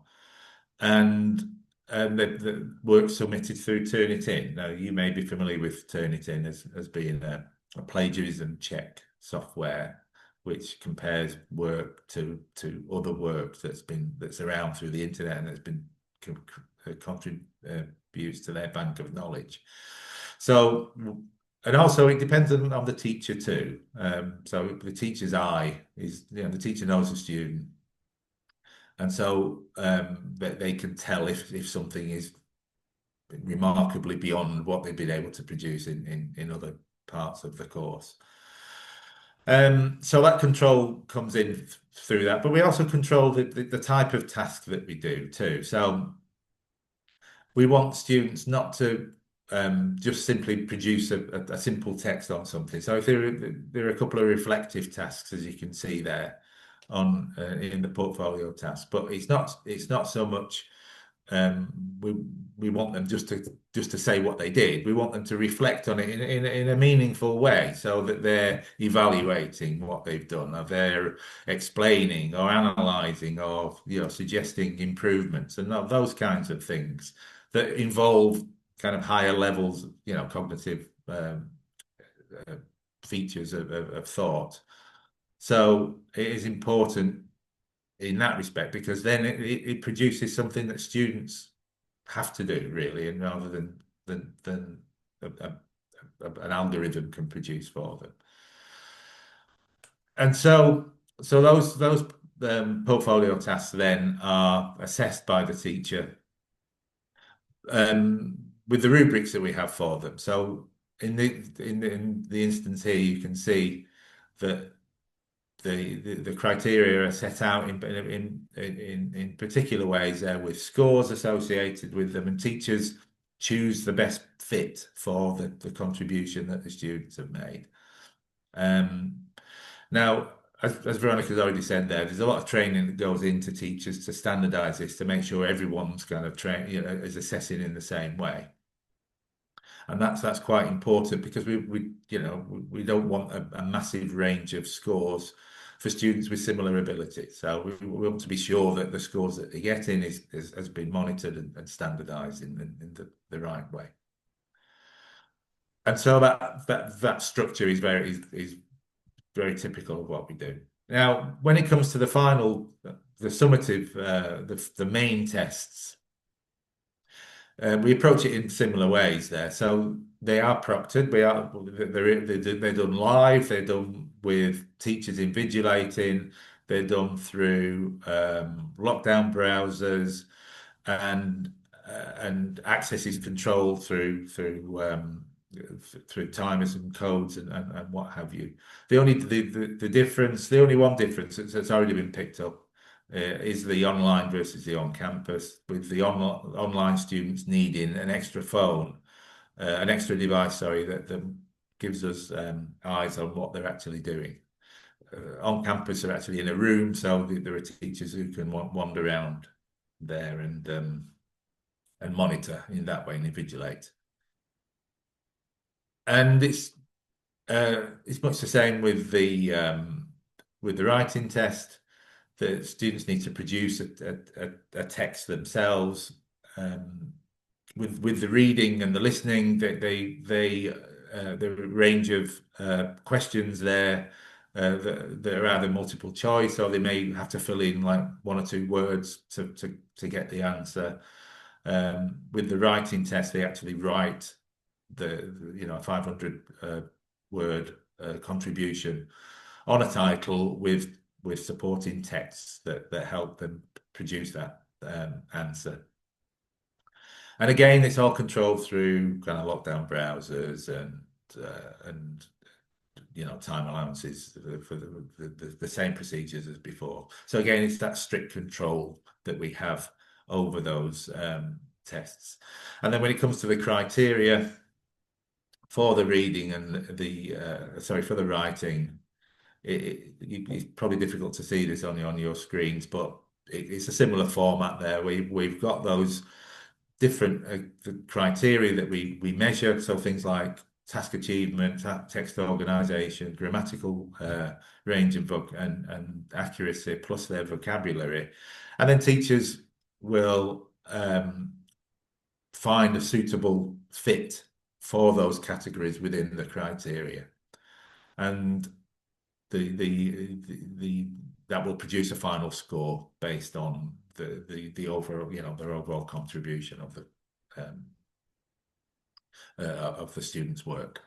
and the work submitted through Turnitin. Now, you may be familiar with Turnitin as being a plagiarism check software which compares work to other work that's around through the internet and that's been contributes to their bank of knowledge. So, and also it depends on the teacher too. So the teacher's eye is, the teacher knows the student, and so they can tell if something is remarkably beyond what they've been able to produce in other parts of the course. So that control comes in through that, but we also control the type of task that we do too. So we want students not to just simply produce a simple text on something. So if there are a couple of reflective tasks, as you can see there on in the portfolio task, but it's not so much we want them just to say what they did. We want them to reflect on it in a meaningful way, so that they're evaluating what they've done, or they're explaining or analysing or suggesting improvements, and those kinds of things that involve kind of higher levels, cognitive features of thought. So it is important in that respect, because then it produces something that students have to do, really, and rather than an algorithm can produce for them. And so those portfolio tasks then are assessed by the teacher with the rubrics that we have for them. So in the instance here, you can see that the criteria are set out in particular ways there, with scores associated with them, and teachers choose the best fit for the contribution that the students have made. Now, as Veronica's already said there's a lot of training that goes into teachers to standardize this, to make sure everyone's kind of is assessing in the same way. And that's quite important, because we don't want a massive range of scores for students with similar abilities. So we want to be sure that the scores that they're getting has been monitored and standardized in the right way. And so that structure is very typical of what we do. Now, when it comes to the summative, the main tests, we approach it in similar ways there. So they are proctored. They're done live. They're done with teachers invigilating. They're done through lockdown browsers, and access is controlled through timers and codes and what have you. The only one difference that's already been picked up is the online versus the on-campus, with the online students needing an extra phone, an extra device, that gives us eyes on what they're actually doing. On campus, they're actually in a room, so there are teachers who can wander around there and monitor in that way and invigilate. And it's much the same with the writing test. The students need to produce a text themselves. With the reading and the listening, there are a range of questions there that are either multiple choice, or they may have to fill in like 1 or 2 words to get the answer. With the writing test, they actually write the 500 word contribution on a title with supporting texts that help them produce that answer. And again, it's all controlled through kind of lockdown browsers and time allowances for the same procedures as before. So again, it's that strict control that we have over those tests. And then when it comes to the criteria for the reading and for the writing, it's probably difficult to see this on your screens, but it's a similar format there. We've got those different criteria that we measure, so things like task achievement, text organization, grammatical range and accuracy, plus their vocabulary. And then teachers will find a suitable fit for those categories within the criteria, and that will produce a final score based on the overall, their overall contribution of the students' work.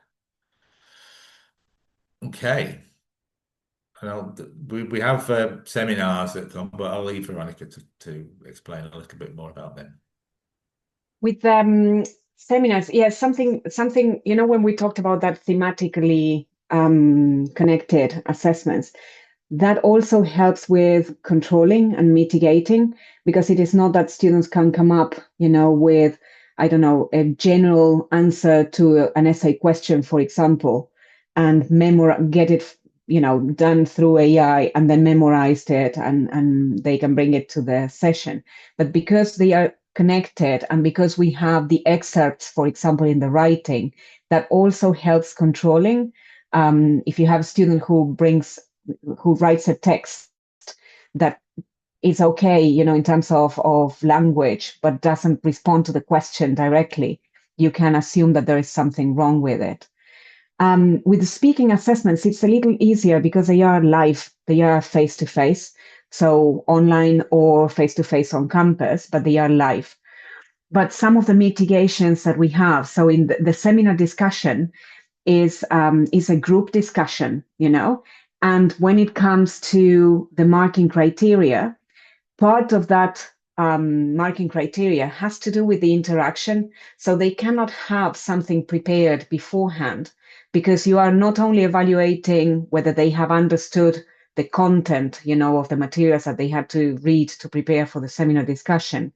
Okay, and we have seminars that come, but I'll leave Veronica to explain a little bit more about them. With seminars, yes, something when we talked about that thematically connected assessments, that also helps with controlling and mitigating, because it is not that students can come up, with, I don't know, a general answer to an essay question, for example, and get it, done through AI and then memorized it, and they can bring it to the session. But because they are connected, and because we have the excerpts, for example, in the writing, that also helps controlling. If you have a student who writes a text that is okay, in terms of language, but doesn't respond to the question directly, you can assume that there is something wrong with it. With the speaking assessments, it's a little easier because they are live, they are face-to-face, so online or face-to-face on campus, but they are live. But some of the mitigations that we have, so in the seminar discussion is a group discussion, and when it comes to the marking criteria, part of that marking criteria has to do with the interaction. So they cannot have something prepared beforehand, because you are not only evaluating whether they have understood the content, of the materials that they had to read to prepare for the seminar discussion.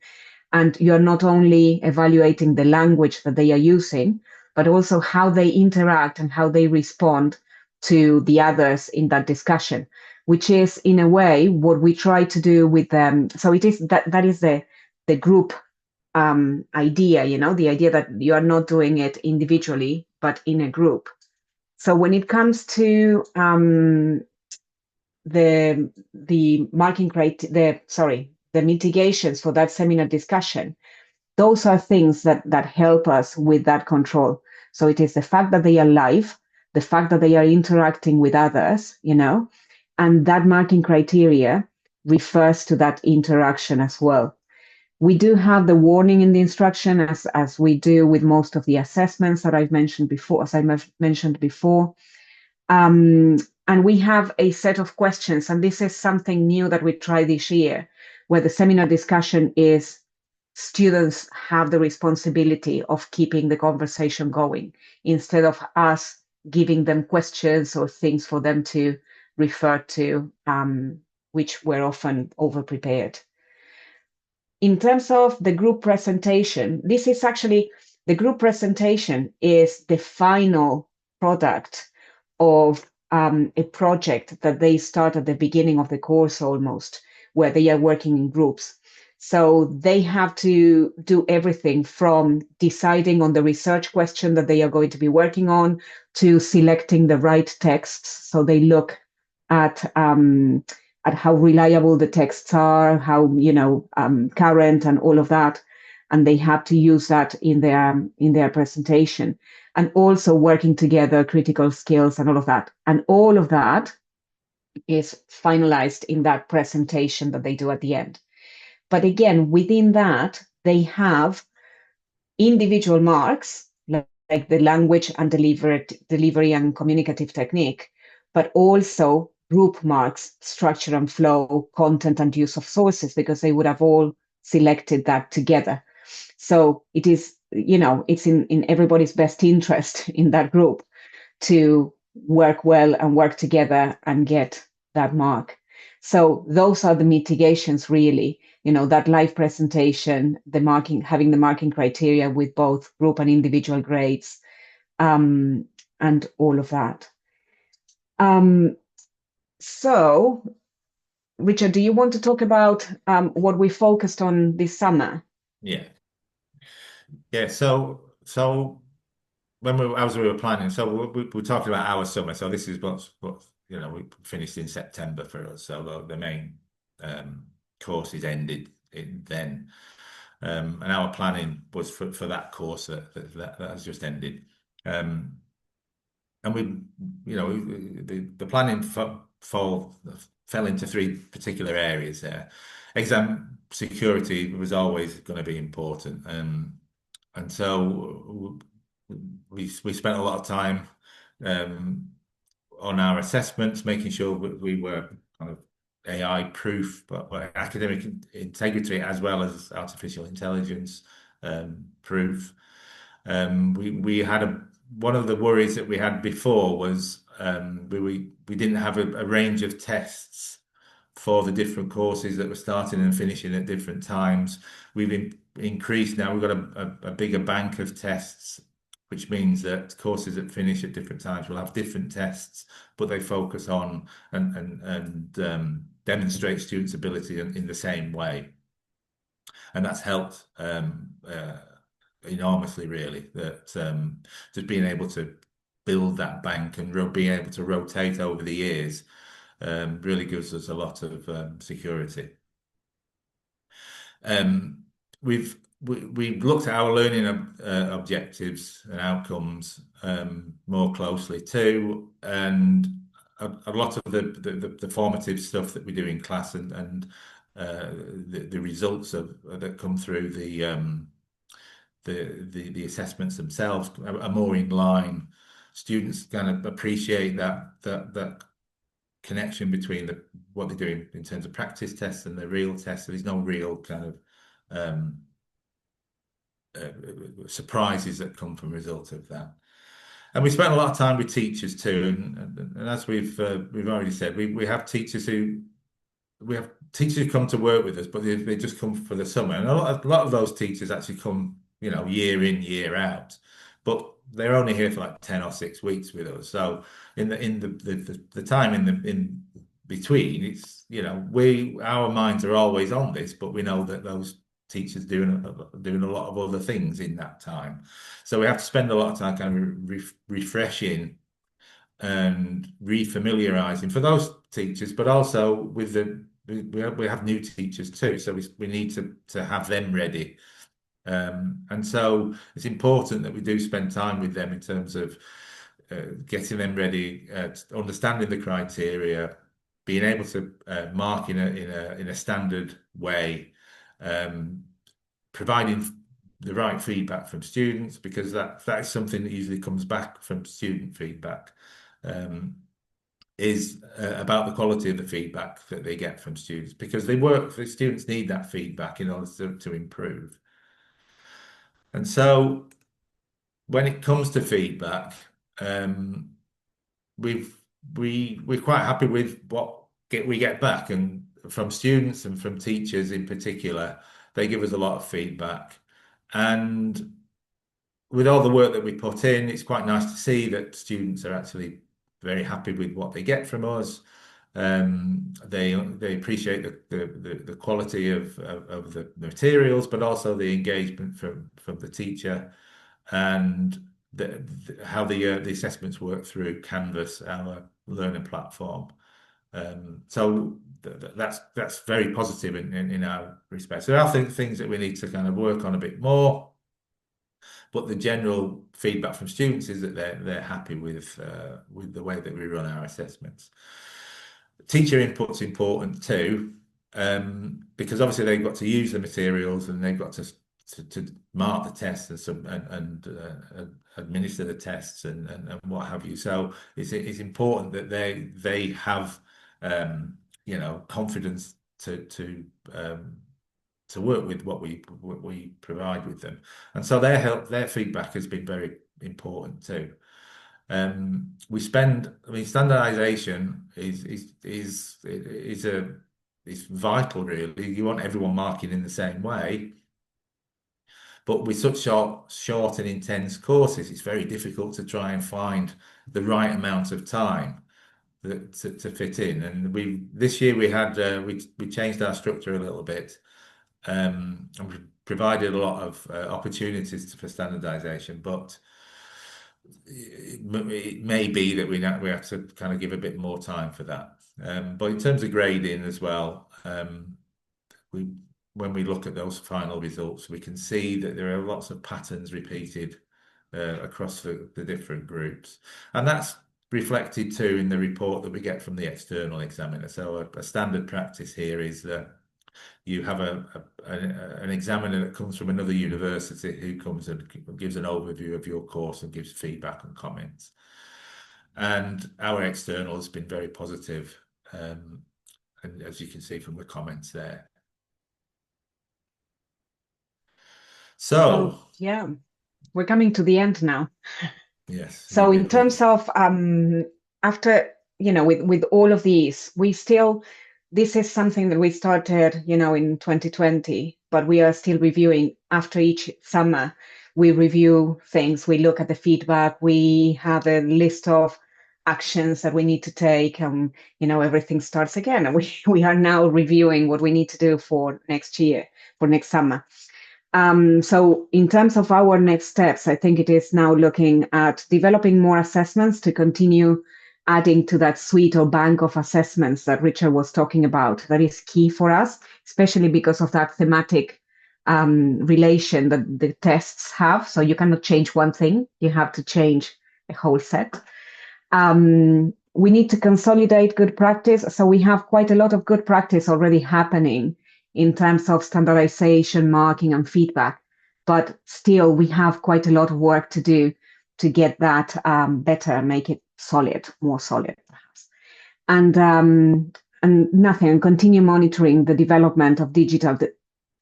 And you're not only evaluating the language that they are using, but also how they interact and how they respond to the others in that discussion, which is in a way what we try to do with them. So it is that is the group idea, the idea that you are not doing it individually, but in a group. So when it comes to the marking criteria, the mitigations for that seminar discussion, those are things that help us with that control. So it is the fact that they are live, the fact that they are interacting with others, and that marking criteria refers to that interaction as well. We do have the warning in the instruction, as we do with most of the assessments that I've mentioned before, and we have a set of questions, and this is something new that we try this year, where the seminar discussion is students have the responsibility of keeping the conversation going, instead of us giving them questions or things for them to refer to, which were often over-prepared. In terms of the group presentation, the group presentation is the final product of a project that they start at the beginning of the course almost, where they are working in groups. So they have to do everything from deciding on the research question that they are going to be working on, to selecting the right texts. So they look at how reliable the texts are, how current and all of that, and they have to use that in their presentation. And also working together, critical skills and all of that. And all of that is finalized in that presentation that they do at the end. But again, within that, they have individual marks, like the language and delivery and communicative technique, but also group marks, structure and flow, content and use of sources, because they would have all selected that together. So it is, it's in everybody's best interest in that group to work well and work together and get that mark. So those are the mitigations, really, that live presentation, having the marking criteria with both group and individual grades, and all of that. So, Richard, do you want to talk about what we focused on this summer? Yeah. So as we were planning, so we're talking about our summer. So this is what we finished in September for us. So the main courses ended then, and our planning was for that course that has just ended. And the planning fell into three particular areas there. Exam security was always going to be important, and so we spent a lot of time on our assessments, making sure we were kind of AI proof, but academic integrity as well as artificial intelligence proof. We had one of the worries that we had before was we didn't have a range of tests for the different courses that were starting and finishing at different times. We've increased now. We've got a bigger bank of tests, which means that courses that finish at different times will have different tests, but they focus on and demonstrate students' ability in the same way. And that's helped enormously, really, that just being able to build that bank and being able to rotate over the years really gives us a lot of security. We've looked at our learning objectives and outcomes more closely too, and a lot of the formative stuff that we do in class and the results that come through the assessments themselves are more in line. Students kind of appreciate that connection between what they're doing in terms of practice tests and the real tests. So there's no real kind of surprises that come from a result of that. And we spent a lot of time with teachers too, and as we've already said, we have teachers who come to work with us, but they just come for the summer, and a lot of those teachers actually come, year in, year out, but they're only here for like 10 or 6 weeks with us. So in the time in between, it's our minds are always on this, but we know that those teachers doing a lot of other things in that time. So we have to spend a lot of time kind of refreshing and refamiliarizing for those teachers, but also with we have new teachers too, so we need to have them ready. And so it's important that we do spend time with them in terms of getting them ready, understanding the criteria, being able to mark in a standard way, providing the right feedback from students, because that is something that usually comes back from student feedback, is about the quality of the feedback that they get from students, because the students need that feedback in order to improve. And so when it comes to feedback, we're quite happy with what we get back, and from students and from teachers in particular. They give us a lot of feedback, and with all the work that we put in, it's quite nice to see that students are actually very happy with what they get from us. They appreciate the quality of the materials, but also the engagement from the teacher, and how the assessments work through Canvas, our learning platform. So that's very positive in our respect. So I think things that we need to kind of work on a bit more, but the general feedback from students is that they're happy with the way that we run our assessments. Teacher input's important too, because obviously they've got to use the materials, and they've got to mark the tests and administer the tests and what have you. So it's important that they have confidence to work with what we provide with them, and so their feedback has been very important too. Standardization is vital, really. You want everyone marking in the same way, but with such short and intense courses, it's very difficult to try and find the right amount of time to fit in. And this year we changed our structure a little bit, and we provided a lot of opportunities for standardization, but it may be that we have to kind of give a bit more time for that. But in terms of grading as well, when we look at those final results, we can see that there are lots of patterns repeated across the different groups, and that's reflected too in the report that we get from the external examiner. So a standard practice here is that you have an examiner that comes from another university who comes and gives an overview of your course and gives feedback and comments. And our external has been very positive, and as you can see from the comments there. So yeah, we're coming to the end now. Yes. So in terms of after, with all of these, this is something that we started, in 2020, but we are still reviewing. After each summer, we review things, we look at the feedback, we have a list of actions that we need to take, and, everything starts again. And we are now reviewing what we need to do for next year, for next summer. So in terms of our next steps, I think it is now looking at developing more assessments to continue adding to that suite or bank of assessments that Richard was talking about. That is key for us, especially because of that thematic relation that the tests have. So you cannot change one thing, you have to change a whole set. We need to consolidate good practice. So we have quite a lot of good practice already happening in terms of standardization, marking, and feedback. But still, we have quite a lot of work to do to get that better, make it solid, more solid, perhaps. and nothing, and continue monitoring the development of digital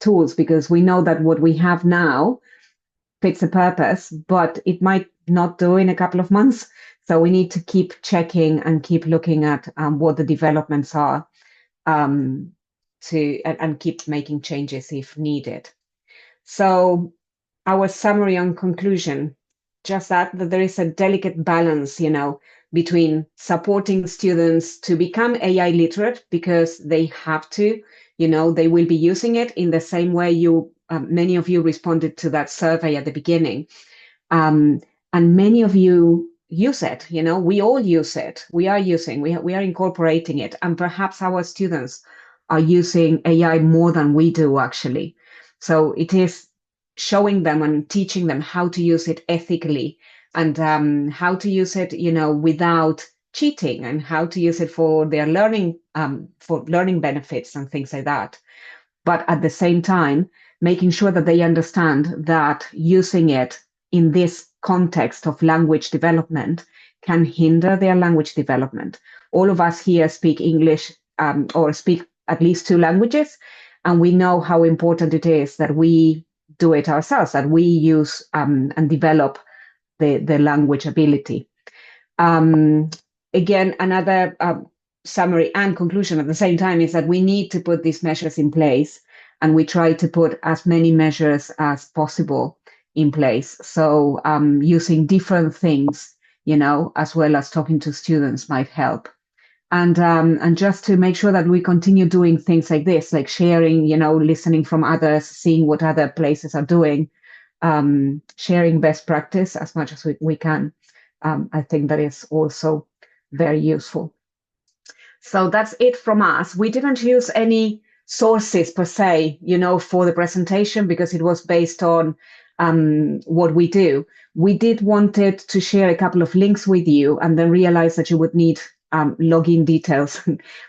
tools, because we know that what we have now fits the purpose, but it might not do in a couple of months. So we need to keep checking and keep looking at what the developments are, and keep making changes if needed. So our summary and conclusion, just that there is a delicate balance, between supporting students to become AI literate, because they have to, they will be using it in the same way many of you responded to that survey at the beginning. And many of you use it, we all use it. We are incorporating it. And perhaps our students are using AI more than we do, actually. So it is showing them and teaching them how to use it ethically, and how to use it, without cheating, and how to use it for their learning, for learning benefits and things like that. But at the same time, making sure that they understand that using it in this context of language development can hinder their language development. All of us here speak English, or speak at least 2 languages, and we know how important it is that we do it ourselves, that we use and develop the language ability. Again, another summary and conclusion at the same time is that we need to put these measures in place, and we try to put as many measures as possible in place. So using different things, as well as talking to students might help. And just to make sure that we continue doing things like this, like sharing, listening from others, seeing what other places are doing, sharing best practice as much as we can. I think that is also very useful. So that's it from us. We didn't use any sources per se, for the presentation, because it was based on what we do. We did wanted to share a couple of links with you, and then realize that you would need login details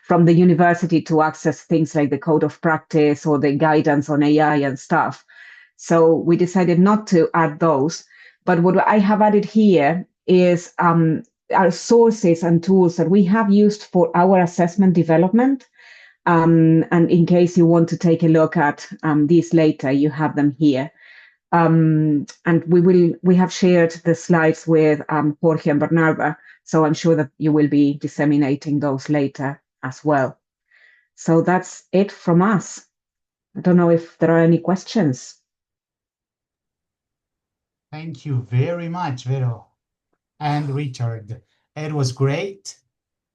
from the university to access things like the code of practice or the guidance on AI and stuff. So we decided not to add those. But what I have added here is our sources and tools that we have used for our assessment development. And in case you want to take a look at these later, you have them here. And we have shared the slides with Jorge and Bernarda, so I'm sure that you will be disseminating those later as well. So that's it from us. I don't know if there are any questions. Thank you very much, Vero and Richard. It was great.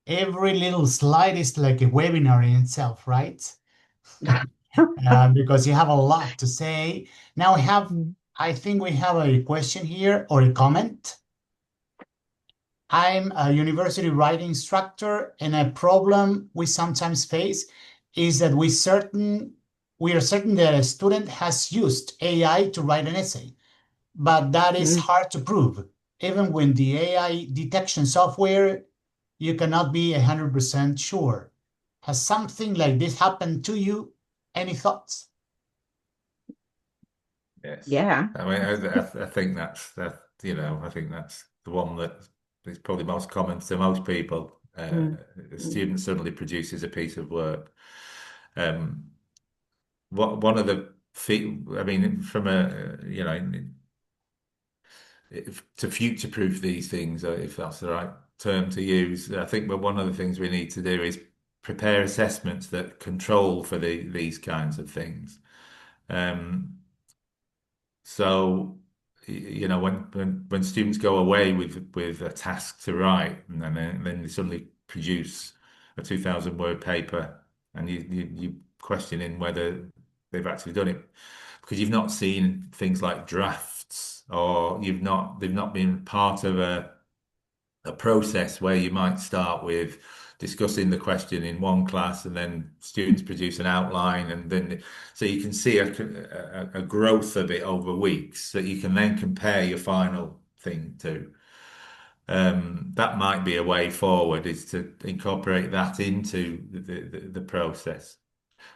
Every little slide is like a webinar in itself, right? Because you have a lot to say. Now I think we have a question here or a comment. I'm a university writing instructor, and a problem we sometimes face is that we are certain that a student has used AI to write an essay, but that is hard to prove. Even when the AI detection software, you cannot be 100% sure. Has something like this happened to you? Any thoughts? Yes. Yeah. I mean, I think that's I think that's the one that is probably most common to most people. A student suddenly produces a piece of work. One of the, I mean, from to future-proof these things, if that's the right term to use, I think one of the things we need to do is prepare assessments that control for these kinds of things. So, when students go away with a task to write, and then they suddenly produce a 2,000-word paper, and you questioning whether they've actually done it because you've not seen things like drafts, or they've not been part of a process where you might start with discussing the question in one class, and then students produce an outline, and then so you can see a growth of it over weeks that you can then compare your final thing to. That might be a way forward, is to incorporate that into the process.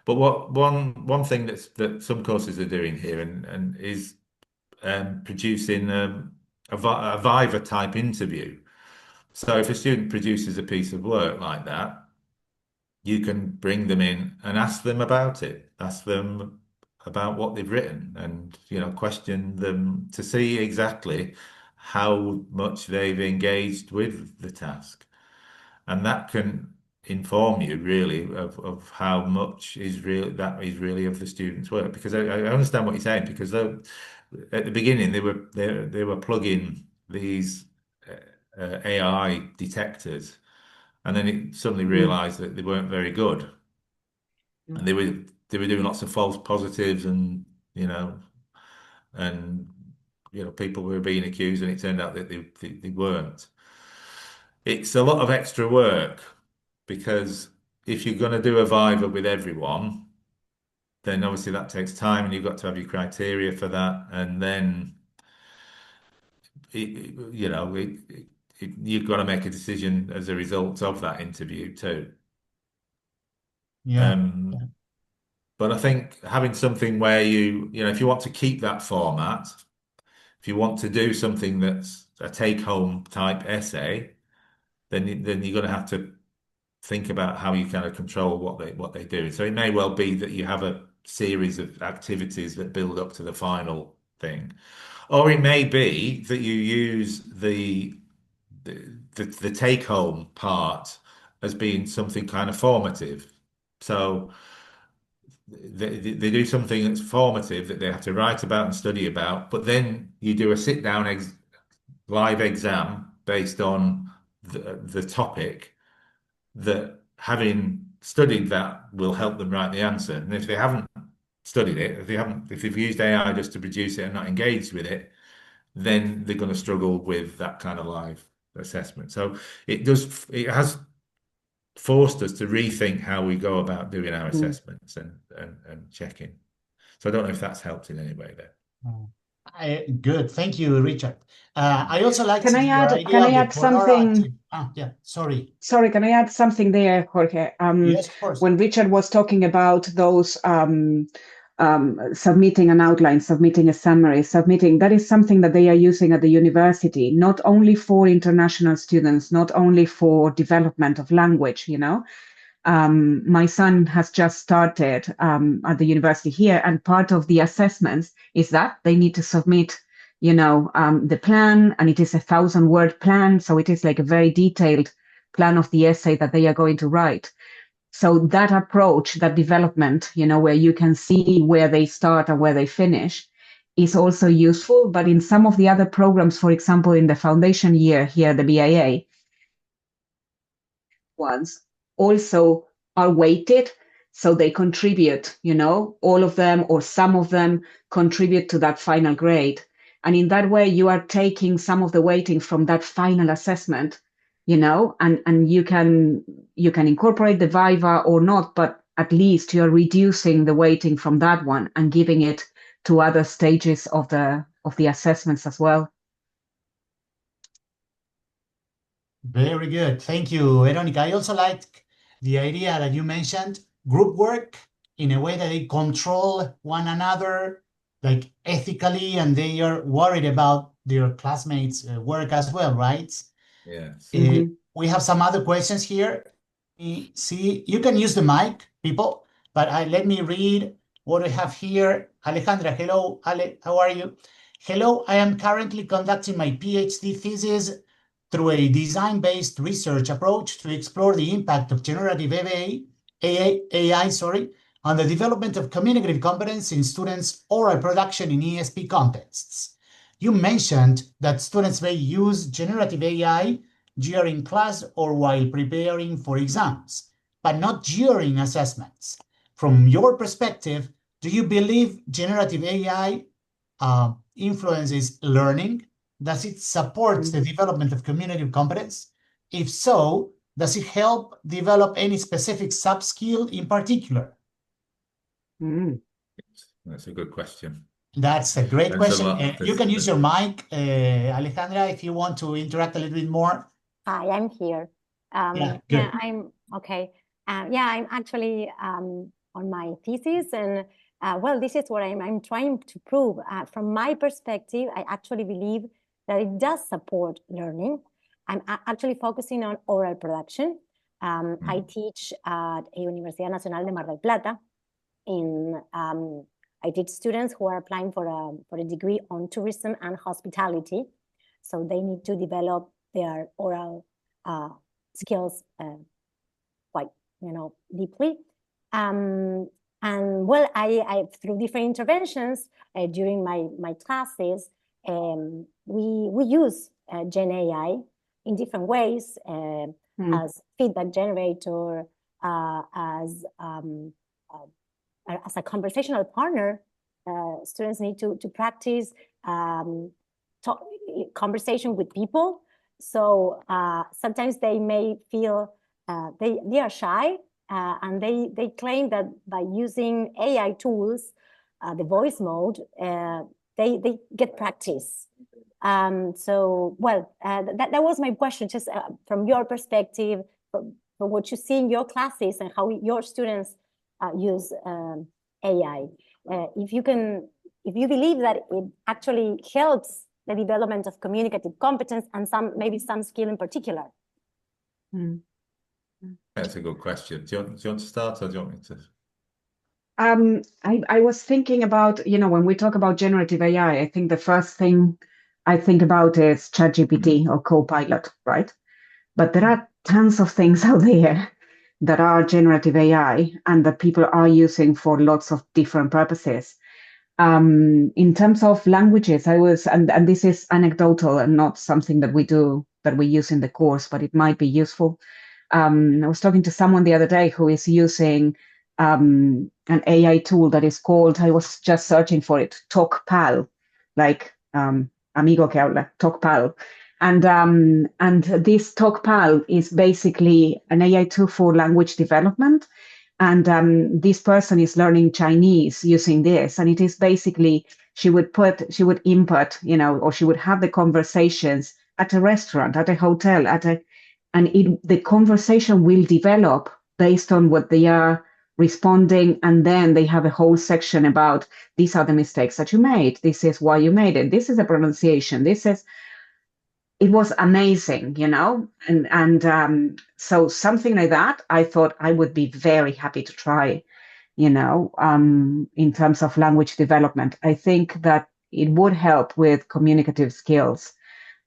But one thing that some courses are doing here and is producing a Viva type interview. So if a student produces a piece of work like that, you can bring them in and ask them about it, ask them about what they've written, and question them to see exactly how much they've engaged with the task. And that can inform you really of how much is really of the student's work. Because I understand what you're saying, because at the beginning they were plugging these AI detectors, and then it suddenly realized that they weren't very good, and they were doing lots of false positives, and and people were being accused, and it turned out that they weren't. It's a lot of extra work, because if you're going to do a Viva with everyone, then obviously that takes time, and you've got to have your criteria for that, and then you've got to make a decision as a result of that interview too. Yeah. But I think having something where if you want to keep that format, if you want to do something that's a take-home type essay, then you're going to have to think about how you kind of control what they do. So it may well be that you have a series of activities that build up to the final thing, or it may be that you use the take-home part as being something kind of formative. So they do something that's formative that they have to write about and study about, but then you do a sit-down live exam based on the topic, that having studied that will help them write the answer. And if they haven't studied it, if they've used AI just to produce it and not engaged with it, then they're going to struggle with that kind of live assessment. So it has forced us to rethink how we go about doing our assessments and checking. So I don't know if that's helped in any way there. Good, thank you, Richard. I also liked Can I your add? idea Can I of the add something? yeah, sorry. Sorry, can I add something there, Jorge? Yes, of course. When Richard was talking about those submitting an outline, submitting a summary, that is something that they are using at the university, not only for international students, not only for development of language, My son has just started at the university here, and part of the assessments is that they need to submit the plan, and it is a 1,000-word plan. So it is like a very detailed plan of the essay that they are going to write. So that approach, that development, where you can see where they start and where they finish, is also useful. But in some of the other programs, for example, in the foundation year here, the BIA ones also are weighted. So they contribute, all of them or some of them contribute to that final grade. And in that way, you are taking some of the weighting from that final assessment, and you can incorporate the Viva or not, but at least you're reducing the weighting from that one and giving it to other stages of the assessments as well. Very good. Thank you, Veronica. I also like the idea that you mentioned, group work, in a way that they control one another, like ethically, and they are worried about their classmates' work as well, right? Yes. We have some other questions here. See, you can use the mic, people, but let me read what I have here. Alejandra, hello. Ale, how are you? Hello, I am currently conducting my PhD thesis through a design-based research approach to explore the impact of generative AI, on the development of communicative competence in students' oral production in ESP contexts. You mentioned that students may use generative AI during class or while preparing for exams, but not during assessments. From your perspective, do you believe generative AI influences learning? Does it support the development of communicative competence? If so, does it help develop any specific sub-skill in particular? That's a good question. That's a great There's question. a lot. You can use your mic, Alejandra, if you want to interact a little bit more. Hi, I'm here. Yeah, good. I'm okay. I'm actually on my thesis, and well, this is what I'm trying to prove. From my perspective, I actually believe that it does support learning. I'm actually focusing on oral production. I teach at a Universidad Nacional de Mar del Plata. I teach students who are applying for a degree on tourism and hospitality. So they need to develop their oral skills quite, deeply. And well, I through different interventions during my classes, we use Gen AI in different ways as feedback generator, as a conversational partner. Students need to practice conversation with people. So sometimes they may feel they are shy, and they claim that by using AI tools, the voice mode, they get practice. So, well, that was my question, just from your perspective, from what you see in your classes and how your students use AI. If you believe that it actually helps the development of communicative competence and maybe some skill in particular. That's a good question. Do you want to start, or do you want me to? I was thinking about, when we talk about generative AI, I think the first thing I think about is ChatGPT or Copilot, right? But there are tons of things out there that are generative AI and that people are using for lots of different purposes. In terms of languages, and this is anecdotal and not something that we use in the course, but it might be useful. I was talking to someone the other day who is using an AI tool that is called, I was just searching for it, TalkPal, like amigo que habla, TalkPal. And this TalkPal is basically an AI tool for language development. And this person is learning Chinese using this. And it is basically, she would input, or she would have the conversations at a restaurant, at a hotel, the conversation will develop based on what they are responding. And then they have a whole section about, these are the mistakes that you made. This is why you made it. This is a pronunciation. It was amazing, and so something like that, I thought I would be very happy to try, in terms of language development. I think that it would help with communicative skills.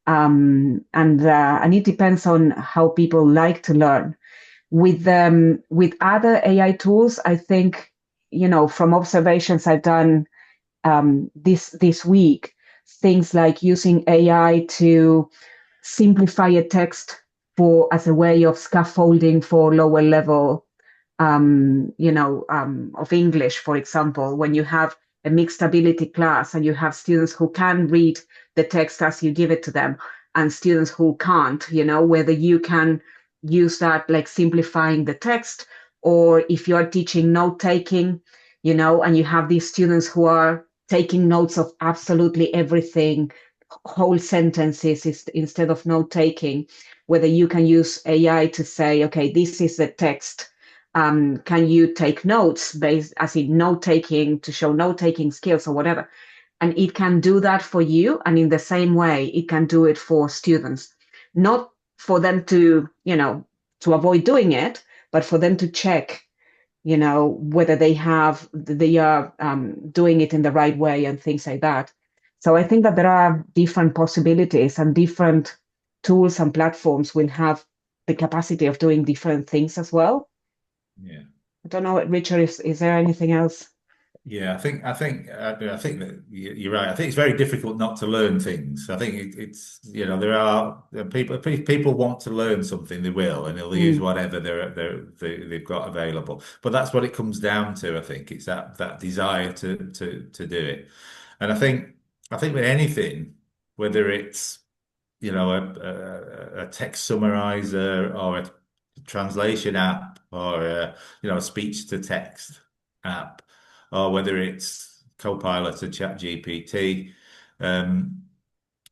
And it depends on how people like to learn. With other AI tools, I think, from observations I've done this week, things like using AI to simplify a text as a way of scaffolding for lower level, of English, for example, when you have a mixed ability class and you have students who can read the text as you give it to them and students who can't, whether you can use that, like simplifying the text, or if you're teaching note taking, and you have these students who are taking notes of absolutely everything, whole sentences instead of note taking, whether you can use AI to say, okay, this is the text. Can you take notes based as in note taking to show note taking skills or whatever? And it can do that for you. And in the same way, it can do it for students, not for them to, to avoid doing it, but for them to check, whether they are doing it in the right way and things like that. So I think that there are different possibilities, and different tools and platforms will have the capacity of doing different things as well. Yeah. I don't know, Richard, is there anything else? Yeah, I think that you're right. I think it's very difficult not to learn things. I think it's there are people want to learn something, they will, and they'll use whatever they've got available. But that's what it comes down to. I think it's that desire to do it. And I think with anything, whether it's a text summarizer or a translation app or a speech to text app, or whether it's Copilot or ChatGPT,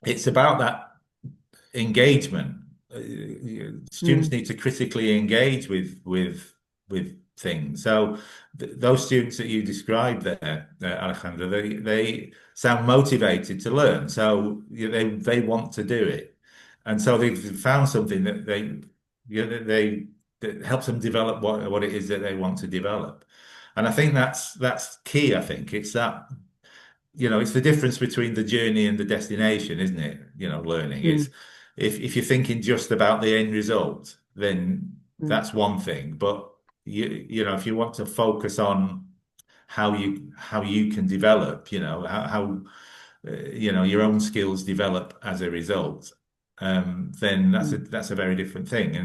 it's about that engagement. Students need to critically engage with things. So those students that you described there, Alejandra, they sound motivated to learn. So they want to do it. And so they've found something that that helps them develop what it is that they want to develop. And I think that's key. I think it's that, it's the difference between the journey and the destination, isn't it? Learning. It's if you're thinking just about the end result, then that's one thing. But if you want to focus on how you can develop, how your own skills develop as a result, then that's a very different thing.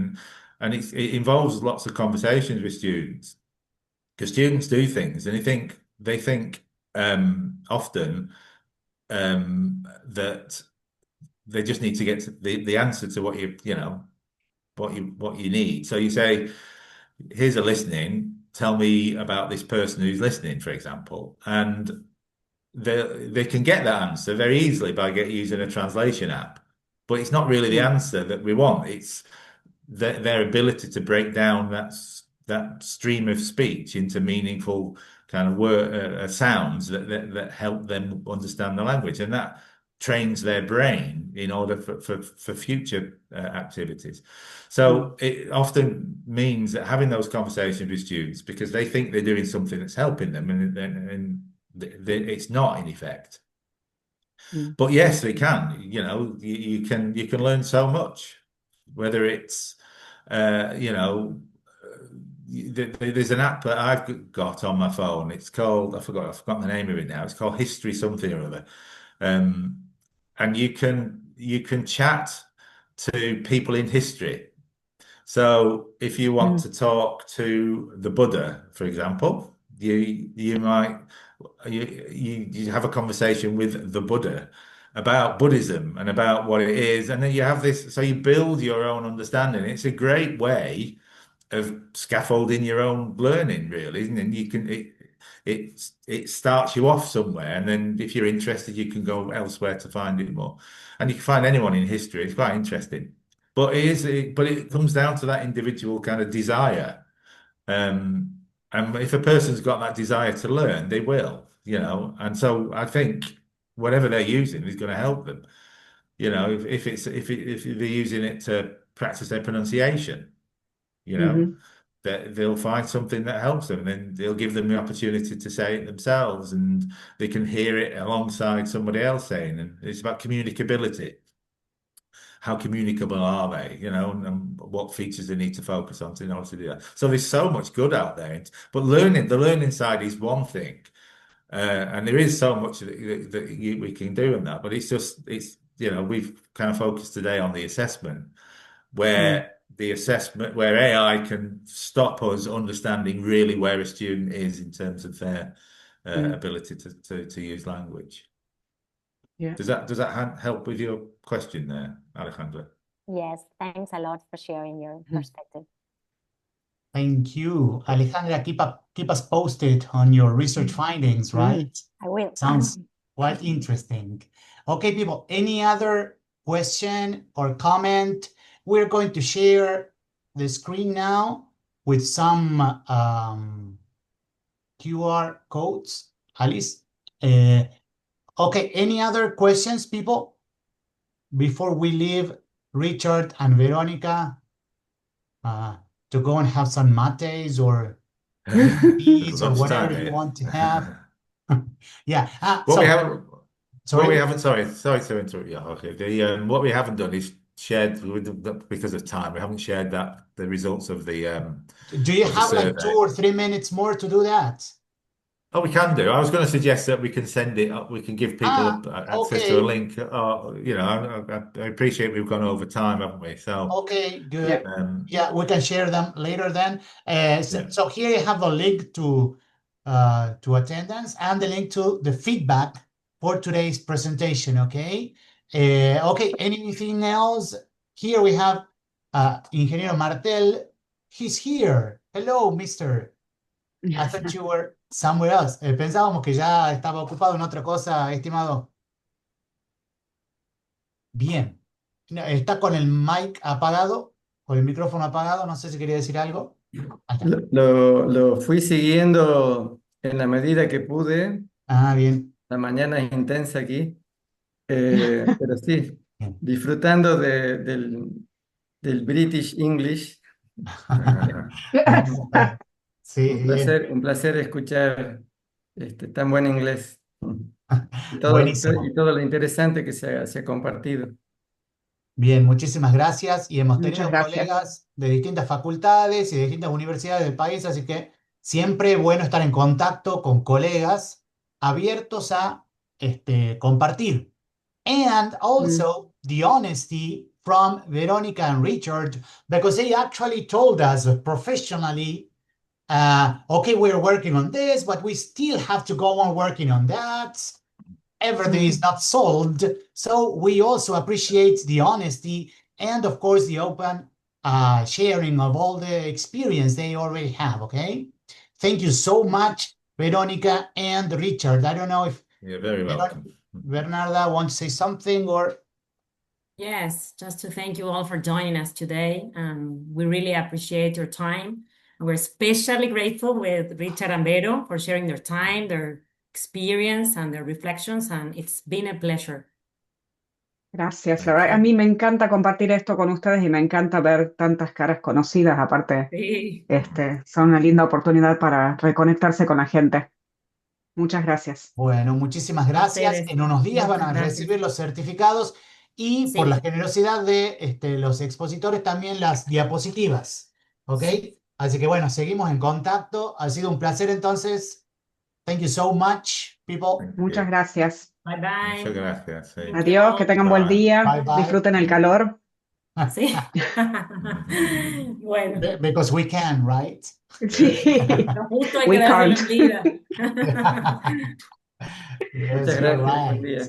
And it involves lots of conversations with students, because students do things and they think often that they just need to get to the answer to what you need. So you say, here's a listening, tell me about this person who's listening, for example, and they can get that answer very easily by using a translation app, but it's not really the answer that we want. It's their ability to break down that stream of speech into meaningful kind of sounds that help them understand the language, and that trains their brain in order for future activities. So it often means that having those conversations with students, because they think they're doing something that's helping them, and it's not, in effect. But yes, it can. You can learn so much, whether it's there's an app that I've got on my phone. It's called, I've forgotten the name of it now. It's called History something or other. And you can chat to people in history. So if you want to talk to the Buddha, for example, you might have a conversation with the Buddha about Buddhism and about what it is, and then you have this. So you build your own understanding. It's a great way of scaffolding your own learning, really, isn't it? And you can it starts you off somewhere, and then if you're interested, you can go elsewhere to find it more. And you can find anyone in history. It's quite interesting. But it comes down to that individual kind of desire. And if a person's got that desire to learn, they will, And so I think whatever they're using is going to help them. If they're using it to practice their pronunciation, that they'll find something that helps them, and then they'll give them the opportunity to say it themselves, and they can hear it alongside somebody else saying. And it's about communicability. How communicable are they, and what features they need to focus on in order to do that. So there's so much good out there, but the learning side is one thing, and there is so much that we can do in that. But we've kind of focused today on the assessment, where AI can stop us understanding really where a student is in terms of their ability to use language. Yeah. Does that help with your question there, Alejandra? Yes, thanks a lot for sharing your perspective. Thank you, Alejandra. Keep us posted on your research findings, right? I will. Sounds quite interesting. Okay, people, any other question or comment? We're going to share the screen now with some QR codes. Alice? Okay, any other questions, people? Before we leave Richard and Veronica to go and have some mates or teas or whatever you want to have. Yeah. Sorry to interrupt you. Okay. What we haven't done is shared, because of time, we haven't shared the results of the Do you have like survey. 2 or 3 minutes more to do that? Oh, we can do. I was going to suggest that we can send it up. We can give people access to a link. I appreciate we've gone over time, haven't we? So okay, good. Yeah, we can share them later then. So here you have a link to attendance and the link to the feedback for today's presentation. Okay. Okay. Anything else? Here we have Ingeniero Martel. He's here. Hello, Mister. I thought you were somewhere else. Pensábamos que ya estaba ocupado en otra cosa, estimado. Bien. No, está con el mic apagado, con el micrófono apagado. No sé si quería decir algo. Lo fui siguiendo en la medida que pude. Bien. La mañana es intensa aquí. Pero sí, Bien. disfrutando del British English. Sí, bien. Un placer escuchar tan buen inglés y Buenísimo. todo lo interesante que se ha compartido. Bien, muchísimas gracias. Y hemos Muchas tenido gracias. colegas de distintas facultades y de distintas universidades del país, así que siempre bueno estar en contacto con colegas abiertos a compartir. And Mm, also the honesty from Veronica and Richard, because they actually told us professionally, okay, we're working on this, but we still have to go on working on that. Everything is mm. not solved. So we also appreciate the honesty and, of course, the open sharing of all the experience they already have. Okay. Thank you so much, Veronica and Richard. I don't know if You're very welcome. Bernarda wants to say something or. Yes, just to thank you all for joining us today. We really appreciate your time. We're especially grateful with Richard and Vero for sharing their time, their experience, and their reflections, and it's been a pleasure. Gracias, la Thank verdad, a you. mí me encanta compartir esto con ustedes y me encanta ver tantas caras conocidas. Aparte, Sí. son una linda oportunidad para reconectarse con la gente. Muchas gracias. Bueno, muchísimas A gracias. ustedes, En unos días van muchas a gracias. recibir los certificados y por la Sí, generosidad de los expositores también las diapositivas. ¿Ok? sí. Así que bueno, seguimos en contacto. Ha sido un placer entonces. Thank you so much, people. Thank Muchas you. gracias. Bye Muchas bye. gracias. Sí. Thank you Adiós, que all. tengan buen Bye. día, Bye bye. disfruten el calor. Sí. Bueno, Because we can, right? Sí, lo justo hay que we dárselo can't. en vida. Yes, Muchas you're gracias, buen right. día.